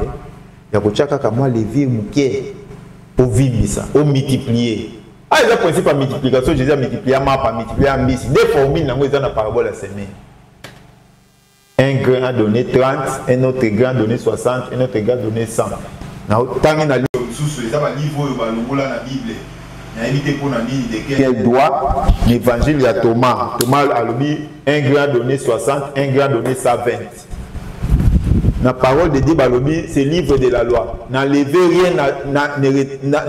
de faire moi les vies bouquets pour vivre ça, pour multiplier. Ah, il y a un principe de multiplication. Jésus a multiplié ma pas multiplié en bis. Des formules dans la parabole à semer. Un grain a donné 30, un autre grain a donné 60, un autre grain a donné 100. Quel doit l'évangile de Thomas? Thomas a dit un grain a donné 60, un grain a donné 120. La parole de Dieu, c'est le livre de la loi. N'enlevez rien,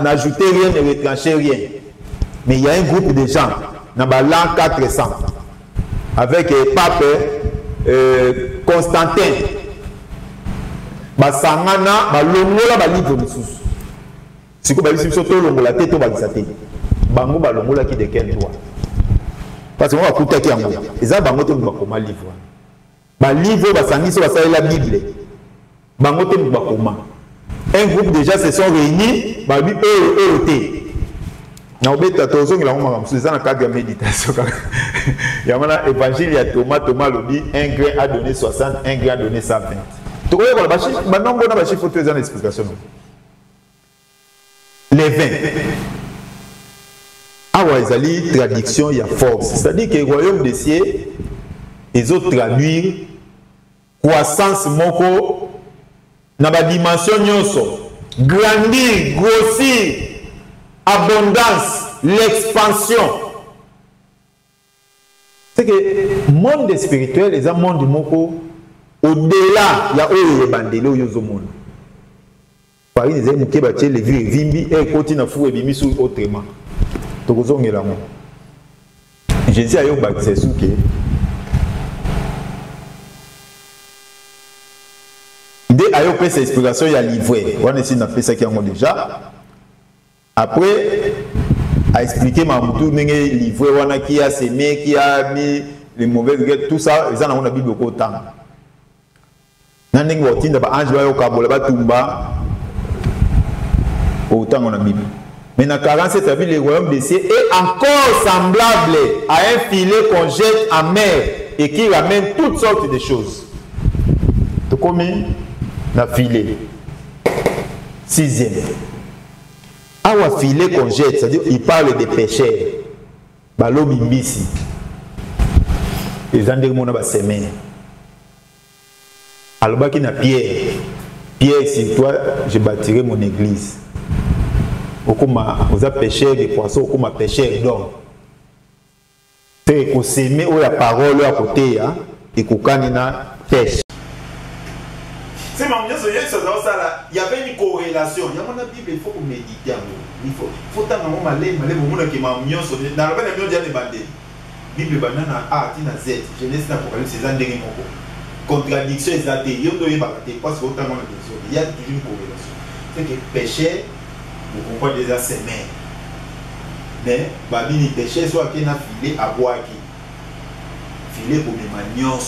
n'ajoutez rien, ne retranchez rien. Mais il y a un groupe de gens, dans l'an 400, avec le pape Constantin. Basangana, balongola ba livre mususu. Siko ba biso to longola te to ba bisate. Bango ba longola ki de quel droit? Parce que on va kuta ki yango. Eza bango te ba koma livre. Ba livre ba sangiso ba sala la Bible. Bango te ba koma. Un groupe déjà se sont réunis, ba bi te. Na obeta to zongi la ngoma mususu za na cadre de méditation. Yamana évangile ya Thomas lobi un grain a donné 60, un grain a donné 120. Maintenant, on a chiffre très en explication. Les 20. Alors, ils ont traduction, il y a force. C'est-à-dire que le royaume des cieux, ils ont traduit croissance, moko, dans la dimension, grandir, grossir, abondance, l'expansion. C'est que le monde spirituel, les monde moko. Au-delà, il y a eu bandelo yozomono. Par exemple, les gens qui les vies vimbi et continue à fouer bimi sur autrement. Tozonge la mo. Je dis à yo baptisé souke. Dès à yo pris cette explication il y a livré. On essaie de faire ça qui en déjà. Après à expliquer ma moutou n'engé livré wana qui a semé qui a mis les mauvaises graines tout ça ils en ont la Bible au temps. Nanding wotinda ba ange ba yo kabola ba tumba autant on a Bible. Mais dans 47 habits le royaume des cieux est encore semblable à un filet qu'on jette en mer et qui ramène toutes sortes de choses. Tout comme un filet. 6e. Un filet qu'on jette, c'est-à-dire il parle des pécheurs. Balo bimbisi. Les gens ont semé. Alors, qui n'a Pierre. Pierre, si toi, je bâtirai mon église. Vous avez péché des poissons, vous avez péché d'hommes. C'est qu'on s'aimait la parole à côté, et qu'on pêche. C'est il y avait une corrélation. Il y a mon Bible, il faut méditer. Il faut que Bible banana A, Tina Z, Genèse Apocalypse, c'est un dernier mot. Contradiction exacte, il y a toujours une corrélation. C'est que péché, vous comprenez déjà c'est mère. Mais, babini péché, soit qu'il y a filé à boire qui. Filé pour mes manions,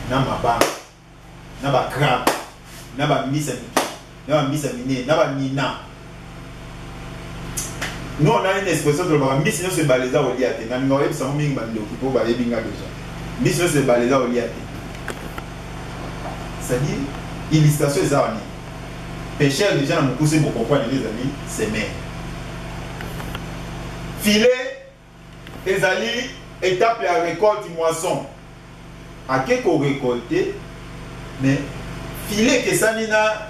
n'a ma banque, n'a ma crabe, n'a ma mise à miner, n'a ma nina. Nous, on a une expression de la mission, c'est baléza au liate. N'a pas eu ça, on m'a dit qu'il faut balayer déjà. Mission, c'est baléza au liate. C'est-à-dire, illustration des amis. Pécheur, déjà, nous poussons pour comprendre les amis, c'est mère. Filet, les amis, étape la récolte du moisson. À quelques récolter, mais filet, que ça n'a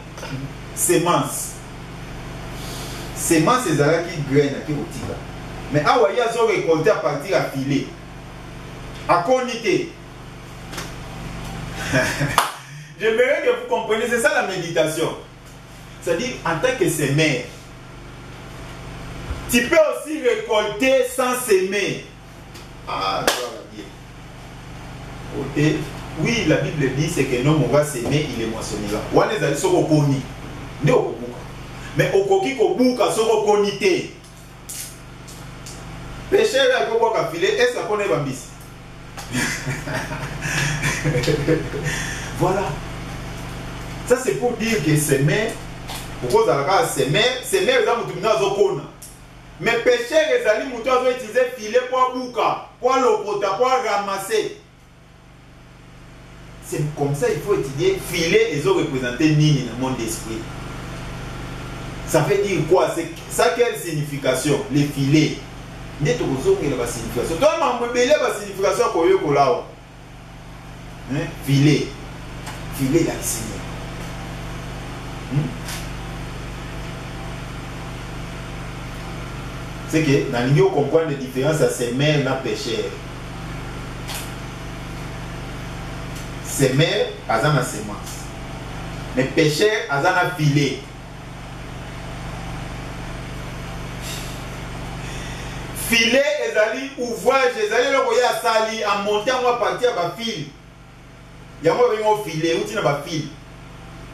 sémence. Sémence, c'est ça qui graine, qui retire. Mais à voyez, ils ont récolté à partir à filet. À conité. J'aimerais que vous compreniez, c'est ça la méditation. C'est-à-dire, en tant que sémère, tu peux aussi récolter sans s'aimer. Ah, okay. Oui, la Bible dit c'est que l'homme va s'aimer, il est moissonnera. Ou les alliés sont reconnus. Mais au coquille au bouc, sont reconnus. Péché avec le boc à filer, est-ce qu'on est bambis? Voilà. Ça c'est pour dire que s'aimer, pourquoi ça va s'aimer, s'aimer les gens qui ont mais péché les alliés qui ont utilisé filet pour bouca, pour l'opota, pour ramasser. C'est comme ça il faut étudier filet et ont représenté Nini dans le monde d'esprit. Ça veut dire quoi? C'est ça quelle signification? Les filets. N'est pas la signification. Toi, je me belé la signification pour eux que là. Filet. Filet la signé. C'est que dans l'idée, on comprend la différence à s'aimer et à pécher. S'aimer, par exemple, la sémence. mais pêcheur azana filet. Filet ezali ouvrage ezali loko ya sali en montant moi partir ba fil. Yango bengo filet outi na ba fil.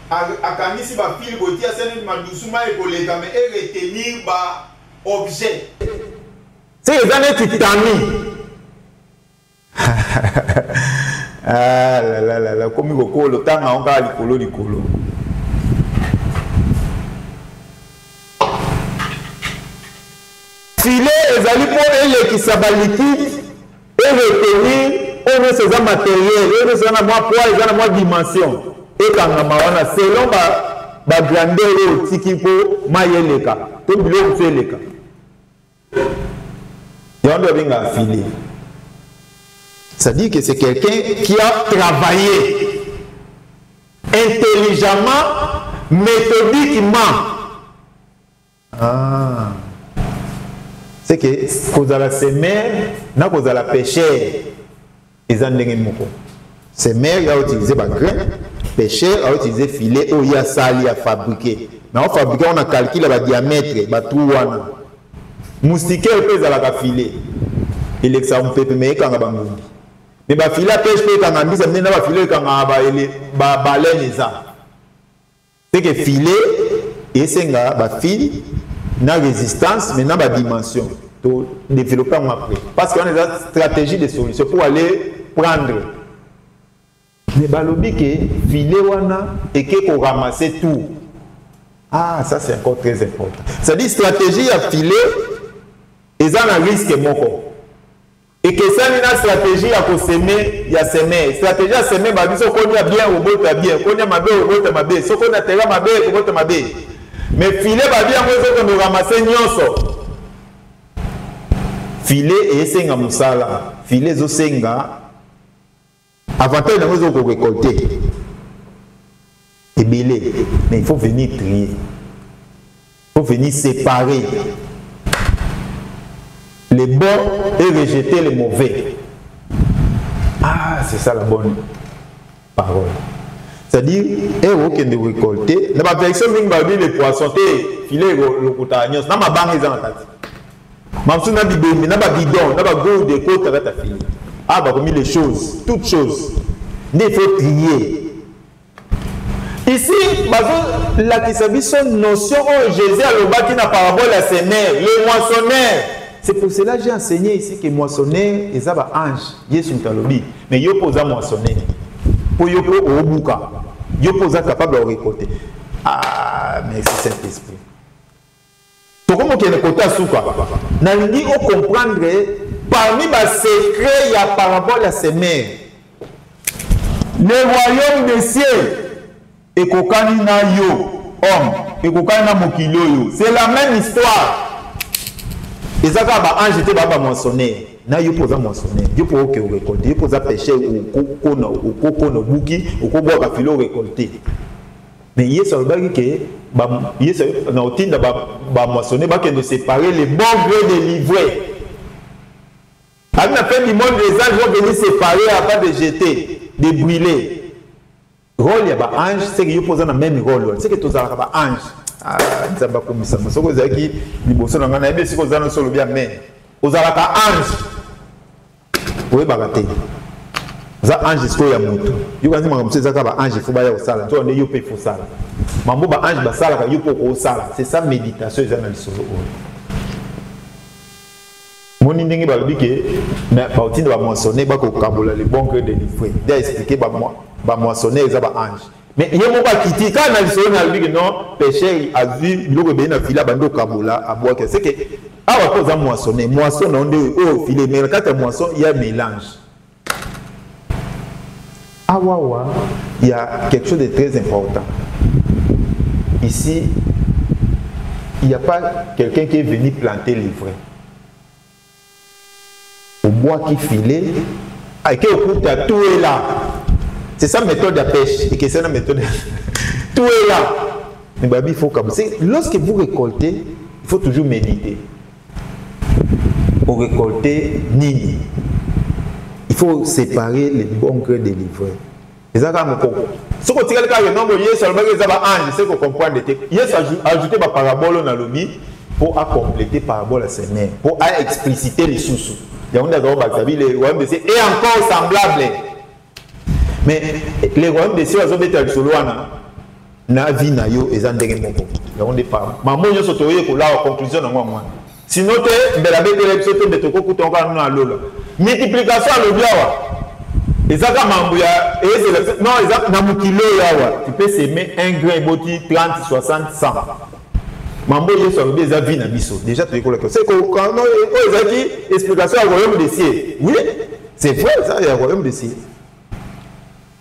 Akanisi ba fil botia sene madusuma e koleka mais et retenir ba objet. C'est ezana titani. Ah la comme kokolo tanga onga likolo. Filet ezali pour elle qui s'aba liquide et retenir on ces matériels on ces na moi poids et na dimension et kanga mawana selon ba grandeur au tiki po mayeleka to bilo feleka yondo binga filet. Ça dit que c'est quelqu'un qui a travaillé intelligemment, méthodiquement. Ah. C'est que cause à la semelle, n'a cause à la pêcheur, ils en ont beaucoup. Semelle a utilisé des grains, pêcheur a utilisé filet, ou il y a sali à fabriquer. Mais on fabrique, on a calculé le diamètre, le tout. Moustiquaire peut à la filet. Il est que ça on peut mais quand on a mais ba filet pêche peut quand on a mis ça maintenant ba filet quand on a ba baleine ça c'est que filet et c'est ba fil na résistance mais na ba dimension to développer après parce qu'on a une stratégie de solution pour aller prendre mais ba lobi que filet wana et que qu'on ramasser tout. Ah ça c'est encore très important. Ça dit stratégie à filet et ça un risque moko. Et que ça, une stratégie à semer, il y a semer. Stratégie à semer, bah, si on a bien, on va bien. Si on a mabé, on va mabé. Si on a terrain mabé, on va mabé. Mais filet, bah, bien, on va ramasser nyonso. Filet et senga musala. Filet zo senga. Avantage, on va récolter. Et belé. Mais il faut venir trier. Il faut venir séparer les bons et rejeter les mauvais. Ah, c'est ça la bonne parole. C'est-à-dire, il faut récolter. Dans ma version, les poissons, filet le coutagnos, dans ma banque, ils ont ma soeur n'a pas bidon, n'a pas bidon, n'a pas goût de côte avec ta fille. Ah, bah, comme les choses, toutes choses. Il faut trier. Ici, la qui s'habille son notion, Jésus a le bâti dans parabole à ses mères, le moissonneur. C'est pour cela que j'ai enseigné ici que moissonneur, ils ont un ange, Jésus Talobi. Mais ils posent un moissonneur. Pour qu'ils posent au bouca. Ils posent capable de récolter. Ah, mais c'est cet esprit. Donc, comment qu'il y a le côté à souka? Nous devons comprendre parmi les secrets, il y a parabole à ses mères. Le royaume des cieux, et kokani na yo, homme, et kokani na mokilo yo. C'est la même histoire. Et ça, quand ange était moissonné, na yo posa moissonné, yo pour que récolter, yo posa pêcher ou coco no bouki, ou coco bois filo récolter. Mais il y a sur le bag que il y a na otinda ba moissonné, ba que de séparer les bons grés des livrets. À la fin du monde, les anges vont venir séparer afin de jeter, de brûler. Rôle il y a ba ange, c'est que yo posa na même rôle, c'est que tous ça ba ange. Ah, ça va comme ça. Ce que vous avez dit, les bossons dans la vie, c'est que vous avez solo bien, mais vous avez un ange. Vous avez baraté. Vous avez un ange, c'est quoi, moto. Vous avez dit, comme ça, vous avez un ange, il faut pas y aller au salon. Vous avez dit, il faut ça. Mambo ba ange, ba sala, il faut au salon. C'est ça, méditation, ils ont solo. Mon indingue va dire que, mais bah, on va moissonner, bah, qu'on caboule les bons grés de livrer. D'ailleurs, expliquer, bah, moissonner, ils ont un ange. Mais il y a un pas qui dit quand on a dit que non, péché a vu le bébé na fila bando kabola à boire que c'est que ah on pose un moisson on dit oh filet mais quand moisson il y a mélange. Ah waouh, il y a quelque chose de très important. Ici, il n'y a pas quelqu'un qui est venu planter les vrais. Au bois qui filait, avec le tout est là. C'est ça la méthode de pêche. Et que c'est la méthode. Tout est là. Mais bah, il faut comme ça. Lorsque vous récoltez, il faut toujours méditer. Pour récolter il faut séparer les bons grés des livrets. Ce que tu as le nombre de Yesu, c'est qu'on comprend. Yesu a ajouté ma parabole dans le lit pour compléter parabole à ses mères, pour expliciter les sous-sous. Il y a un les royaumes de cieux est encore semblable. Mais les royaumes de cieux, ils ont été à Soloana. Na vie na yo ezandenge moko. Il y a des femmes. Maman yo sotoye ko la conclusion na moi. Sinon te belabe de l'épisode de toko kutonga na lola. Multiplication à l'obiawa. Ezaka mambuya non ezaka na mukilo yawa. Tu peux s'aimer un grain boti 30 60 100. Mambo yo so be za vie na biso. Déjà tu écoles. C'est que quand on ezaki explication au royaume des cieux. Oui, c'est vrai ça, il y a royaume des cieux.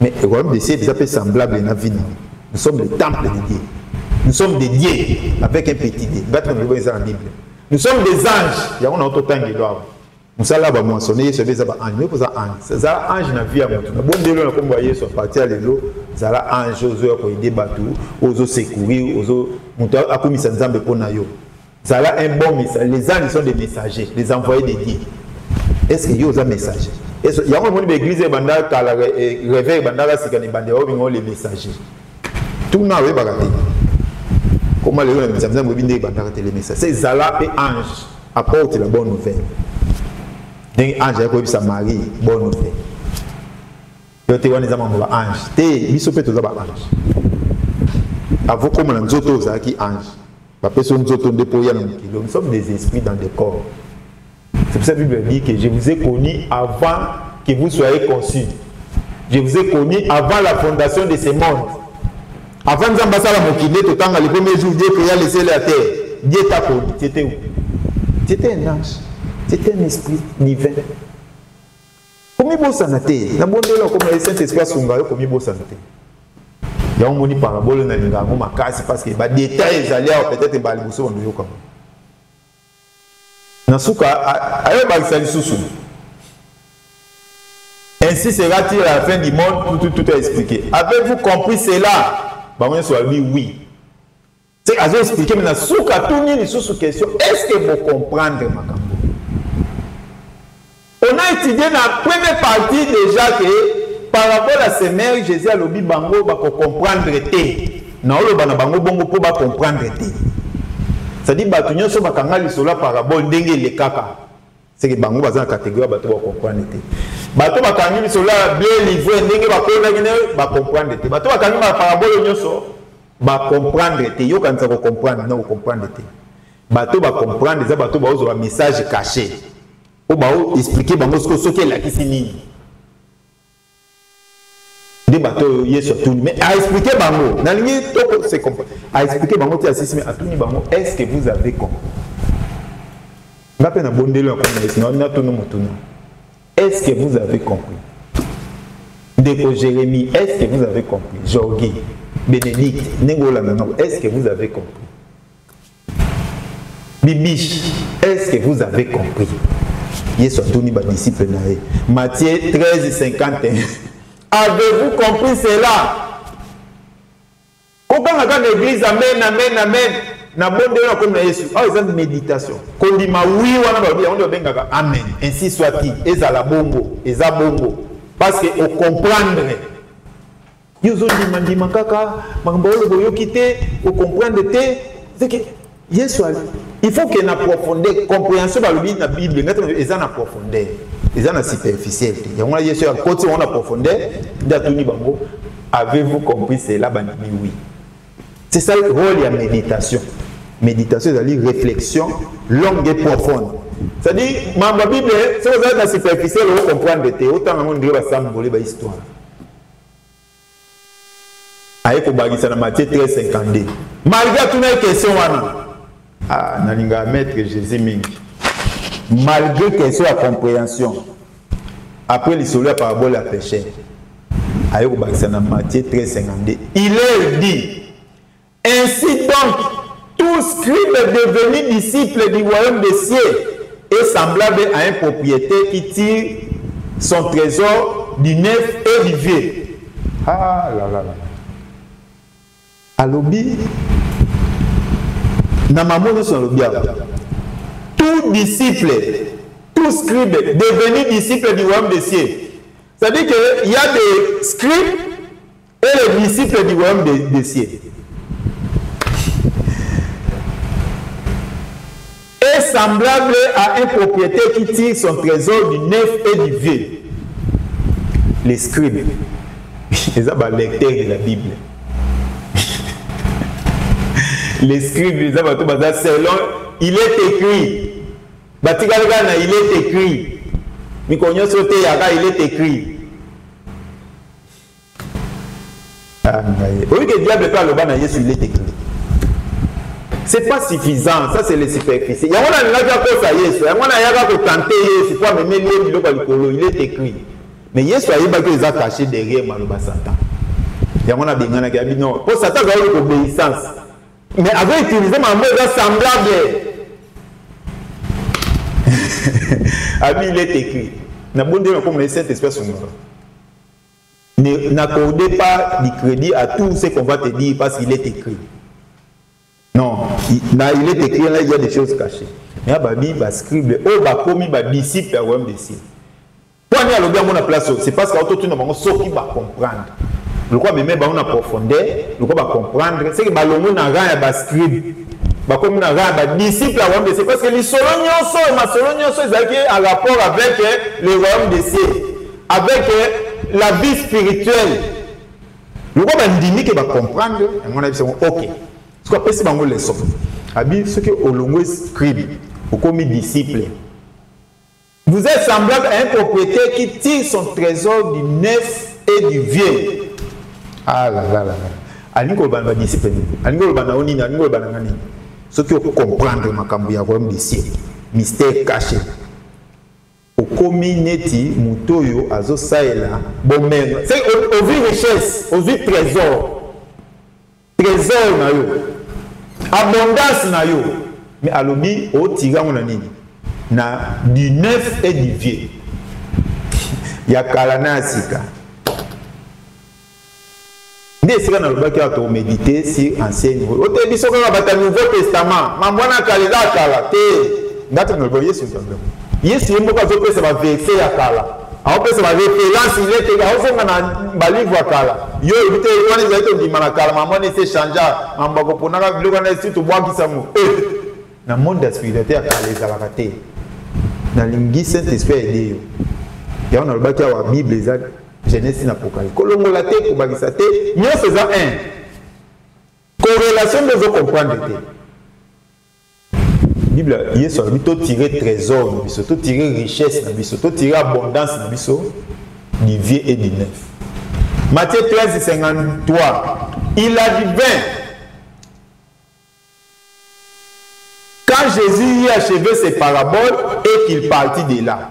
Mais le royaume des cieux déjà peut semblable na vie. Nous sommes le temple de Dieu. Nous sommes des dieux avec un petit dé. Nous sommes des anges. Il y a un autre temps qui doit. Nous sommes là, nous sommes des anges. Mais pour ça, ange. C'est un ange dans la vie. Bon Dieu, comme vous voyez, sur partir à l'élo, c'est un ange aux heures pour aider bateau, aux eaux secourir, aux eaux. À quoi ils s'en pour nayo. C'est là un bon message. Les anges sont des messagers, des envoyés de Dieu. Est-ce qu'il y a un messager? Il y a un monde de l'église, réveil, les messagers. Tout le monde est comment les gens les messages. C'est Zala et Ange apportent la bonne nouvelle. Donc Ange a dit sa Marie, bonne nouvelle. Il y a des anges. Il y a des anges. Avant comme nous autres qui ange. Nous sommes des esprits dans des corps. C'est pour ça que la Bible dit que je vous ai connu avant que vous soyez conçus. Je vous ai connu avant la fondation de ce monde. Avant de s'ambasser à Mokine, tout le temps, le premier jour, Dieu créa les cieux et la terre. Dieu t'a connu. Tu étais où? Tu étais un ange. Tu étais un esprit divin. Comment vous santé? La bonne de l'eau, comme le Saint-Esprit a son gars, comment vous santé? Il y a un moni parabole dans le gars, ma casse parce que les détails, peut-être pas les bousseaux, on nous comme. Nasuka, ayo bakisali susu. Ainsi sera-t-il à la fin du monde, tout est expliqué. Avez-vous compris cela? Bah, soit oui. C'est à expliquer maintenant, souka tout ni sous question. Est-ce que vous comprenez ma cambo? On a étudié dans la première partie déjà que par rapport à ces mères, Jésus a lobby bango va comprendre té. Non, le bango bongo pour comprendre té. C'est-à-dire que si on a sur la parabole, les caca. C'est que bango va catégorie va comprendre té. Bato bakangi sur la bien livré ndenge ba comprendre té. Bato bakangi la parabole nyoso ba comprendre té. Yo quand ça va comprendre non comprendre té. Bato ba comprendre ça bato ba ozo un message caché. O ba expliquer bango ce que la kisini. Des bateaux y est surtout mais à expliquer bango. Na ligne c'est comprendre. À expliquer bango tu assiste mais à tout ni bango est-ce que vous avez compris? Ba pe na bondelo comme sinon na tout nous tout. Est-ce que vous avez compris? Déco Jérémie, est-ce que vous avez compris? Jorgi, Bénédicte, Nengola, est-ce que vous avez compris? Bibiche, est-ce que vous avez compris? Yesu Atuni ba disciple naé. Matthieu 13:51. Avez-vous compris cela? Quand on a l'église, amen, amen, amen. Na bonde na comme Yesu. Ah, ils ont méditation. Quand dit ma oui on doit benga amen. Ainsi soit-il. Ezala bongo, eza bongo. Parce que au comprendre. Yozo di kaka, mangolo boyo kité, au comprendre té, c'est que Yesu il faut qu'il y ait une profondeur, compréhension dans la Bible, ils ont une profondeur, ils ont une superficielle. Il y a Yesu à côté on a profondeur, avez-vous compris cela? Oui. C'est ça le rôle de la méditation. Méditation, c'est-à-dire réflexion longue et profonde. C'est-à-dire, ma Bible, si vous avez la superficielle, vous comprenez, autant que vous avez symboliser l'histoire. Avec le Matthieu 13:52. Malgré toutes les questions, ah, nalinga maître Jésus Mingi. Malgré question à compréhension, après les soleils parabole à péché, avec le Matthieu 13:52. Il est dit. Ainsi donc, tout scribe est devenu disciple du royaume des cieux est semblable à un propriétaire qui tire son trésor du neuf et du vieux. Ah là là là. Alobi, Namamono son lobia. Tout disciple, tout scribe devenu disciple du royaume des cieux. C'est-à-dire qu'il y a des scribes et les disciples du royaume des cieux. Est semblable à un propriétaire qui tire son trésor du neuf et du vieux. Les scribes, ils ont les lecteurs de la Bible. Les scribes, ils ont selon, il est écrit. Il est écrit. Il est écrit. Oui, que le diable parle au bas, il est écrit. Ce n'est pas suffisant, ça c'est les superficies. Il y a il est écrit. Mais Yesu a été caché derrière Maloba Satan. Il y a des gens qui ont dit non. Pour Satan, il y a eu l'obéissance. Mais avait utilisé ma mot semblable. Il est écrit. Comme les sept espèces sont n'accordez pas du crédit à tout ce qu'on va te dire parce qu'il est écrit. Non, il est écrit là, il y a des choses cachées. Mais il y a des scribes, des disciples, c'est parce qu'il y a tout le monde qui va comprendre. Le quoi même on a profondeur, le quoi va comprendre, c'est que balongo na rang ya scribe. Ba comme na rang ba disciple c'est parce que les solonyo c'est en rapport avec le royaume des cieux, avec la vie spirituelle. Le quoi va dire que va comprendre, on a dit OK. Ce qu'on appelle c'est bango leçon. Abi ce que olongo scribe, ou comme disciple. Vous êtes semblable à un propriétaire qui tire son trésor du neuf et du vieux. Ah là là là là. Alingo ba disciple. Alingo ba na oni na alingo ba na ngani. Ce qui peut comprendre makambo ya royaume des cieux. Mystère caché. Okomi neti mutoyo azo saela bomeno. C'est au vu richesse, au vu trésor. Trésor na yo. Abondance na yo. Mais alobi o tira ngona nini? Na du neuf et du vieux. Ya kalana sika. Ndé sika na lobaki ya to méditer sur ancien niveau. O te biso ka ba Nouveau Testament, mambona kalila kala te. Ngata no boye so ndombe. Yesu yembo ka zo pesa ba verset ya kala. A pesa ba référence il était ga oso na ba livre kala. Yo ibite wani za ito di manakala mamoni se chanja, ambako ponaka biloko na situ bwaki samu. Na monde spirituel kala ezalaka te. Dans l'Ingi Saint-Esprit aidé yo. Ya on a le baki wa Bible za Genèse na Apocalypse. Kolongo la te ko bakisa te, nyo faisant un. Corrélation de vous comprendre te. Bible Yesu a dit to tirer trésor na biso, to tirer richesse na biso, to tirer abondance na biso du vieux et du neuf. Matthieu 13:53. Il a dit 20. Quand Jésus y achevait ses paraboles et qu'il partit de là,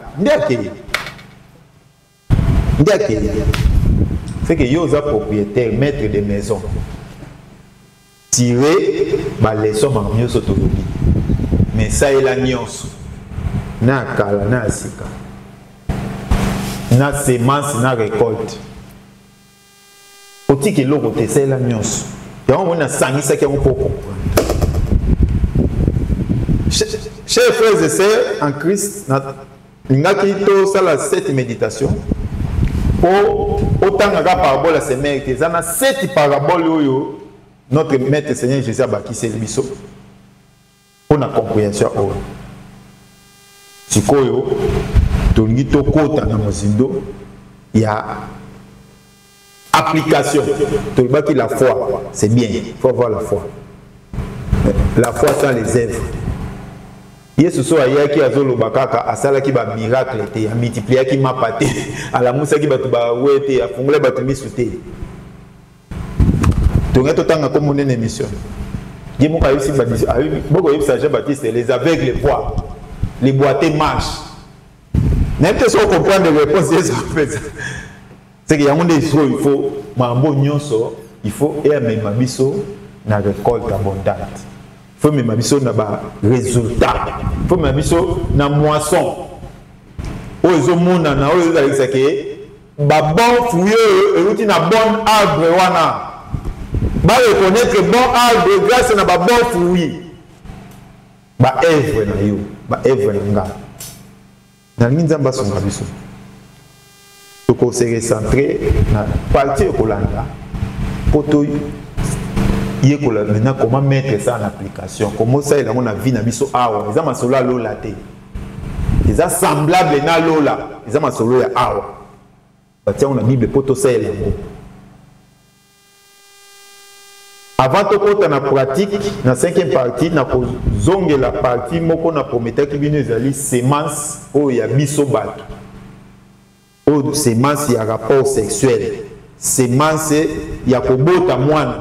c'est que Yosa propriétaire, maître de maison, tiré les sommes en mieux autonomie. Mais ça est la nuance. Na kala, na sika. Na semence, na récolte. Faut-il que l'autre c'est la nuance. Il y a un sanguin qui est un peu comprendre. Chers frères et sœurs en Christ, nous avons cette méditation. Pour autant de paraboles à ces mères, il y a 7 paraboles où notre Maître Seigneur Jésus a bâti ses bisous. Pour la compréhension. Si vous il y a application. La foi, c'est bien. Il faut avoir la foi. La foi sans les œuvres. Yesu so ayaki azolo bakaka asala ki ba miracle te a multiplier ki mapate ala musa ki batu ba wete a fungula batu misute to ngato tanga comme une émission Dieu mo kayo si ba disi ayi boko yebisa Jean Baptiste les aveugles voient les boiteux marchent n'importe so comprendre les réponses Yesu fait c'est que yango il faut mambo nyonso il faut aimer mabiso na récolte abondante. Il faut même abisso na ba résultat. Il faut même abisso na moisson. Ozo mona na ozo alisa ke ba bon fruit et na bon arbre wana. Ba reconnaître bon arbre grâce na ba bon fruit. Ba œuvre na yo, ba œuvre nga. Na nzamba songa biso. Toko se recentrer na partie kolanda poto yekola maintenant comment mettre ça en application, comment ça il a mon avis na biso awa eza masolo lola te eza semblable na lola eza masolo ya awa batia on a bible poto ça il avant de porter na pratique na cinquième partie na zonge la partie moko na prometteur qui bino ezali semence o ya biso bato o semence ya rapport sexuel semence ya kobota mwana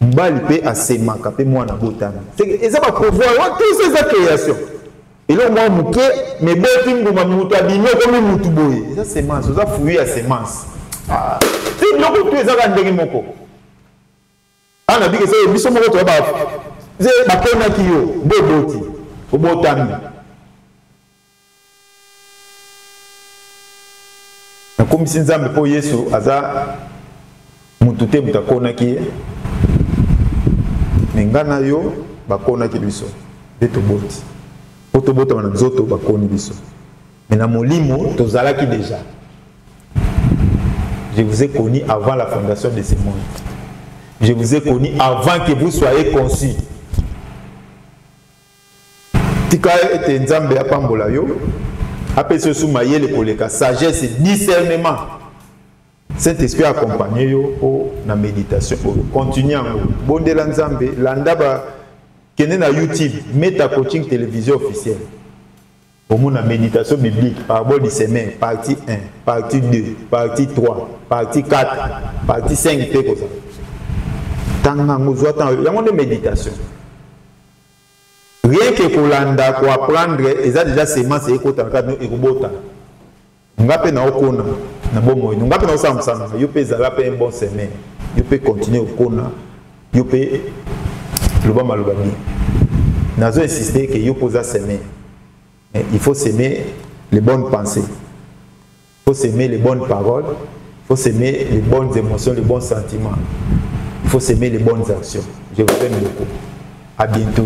mbali pe asemaka pe mwana botana eza ba pouvoir tout ces créations et là moi muke mais boti nguma mutu abino comme mutu boye eza semence eza fruit ya semence si loko tu eza ka ndenge moko ana bike se biso moko to ba ze bakona kiyo boboti obotami na komisi nzambe po Yesu aza mutu te mutakona ki ngana yo bakona ki biso beto boti poto bota na nzoto bakoni biso mais na molimo tozalaki déjà. Je vous ai connu avant la fondation de ce monde. Je vous ai connu avant que vous soyez conçus. Tika ete nzambe ya pambola yo apese sous mayele koleka sagesse et discernement. Saint-Esprit accompagné yo pour la méditation. Continuez en bondela nzambe landa ba kene na YouTube meta coaching télévision officielle. Pour mon méditation biblique parabole du semaine partie 1, partie 2, partie 3, partie 4, partie 5 te comme ça. Tanga ngozwa tan ya mon méditation. Rien que kolanda ko apprendre eza déjà semence e ko tankano e kobota. Ngape na okona na bomo ngape na osamsana yo pe zala pe un bon semaine yo pe continuer okona yo pe loba maloba ni nazo insister que yo posa semaine il faut s'aimer les bonnes pensées, il faut s'aimer les bonnes paroles, il faut s'aimer les bonnes émotions, les bons sentiments, il faut s'aimer les bonnes actions. Je vous aime beaucoup. À bientôt.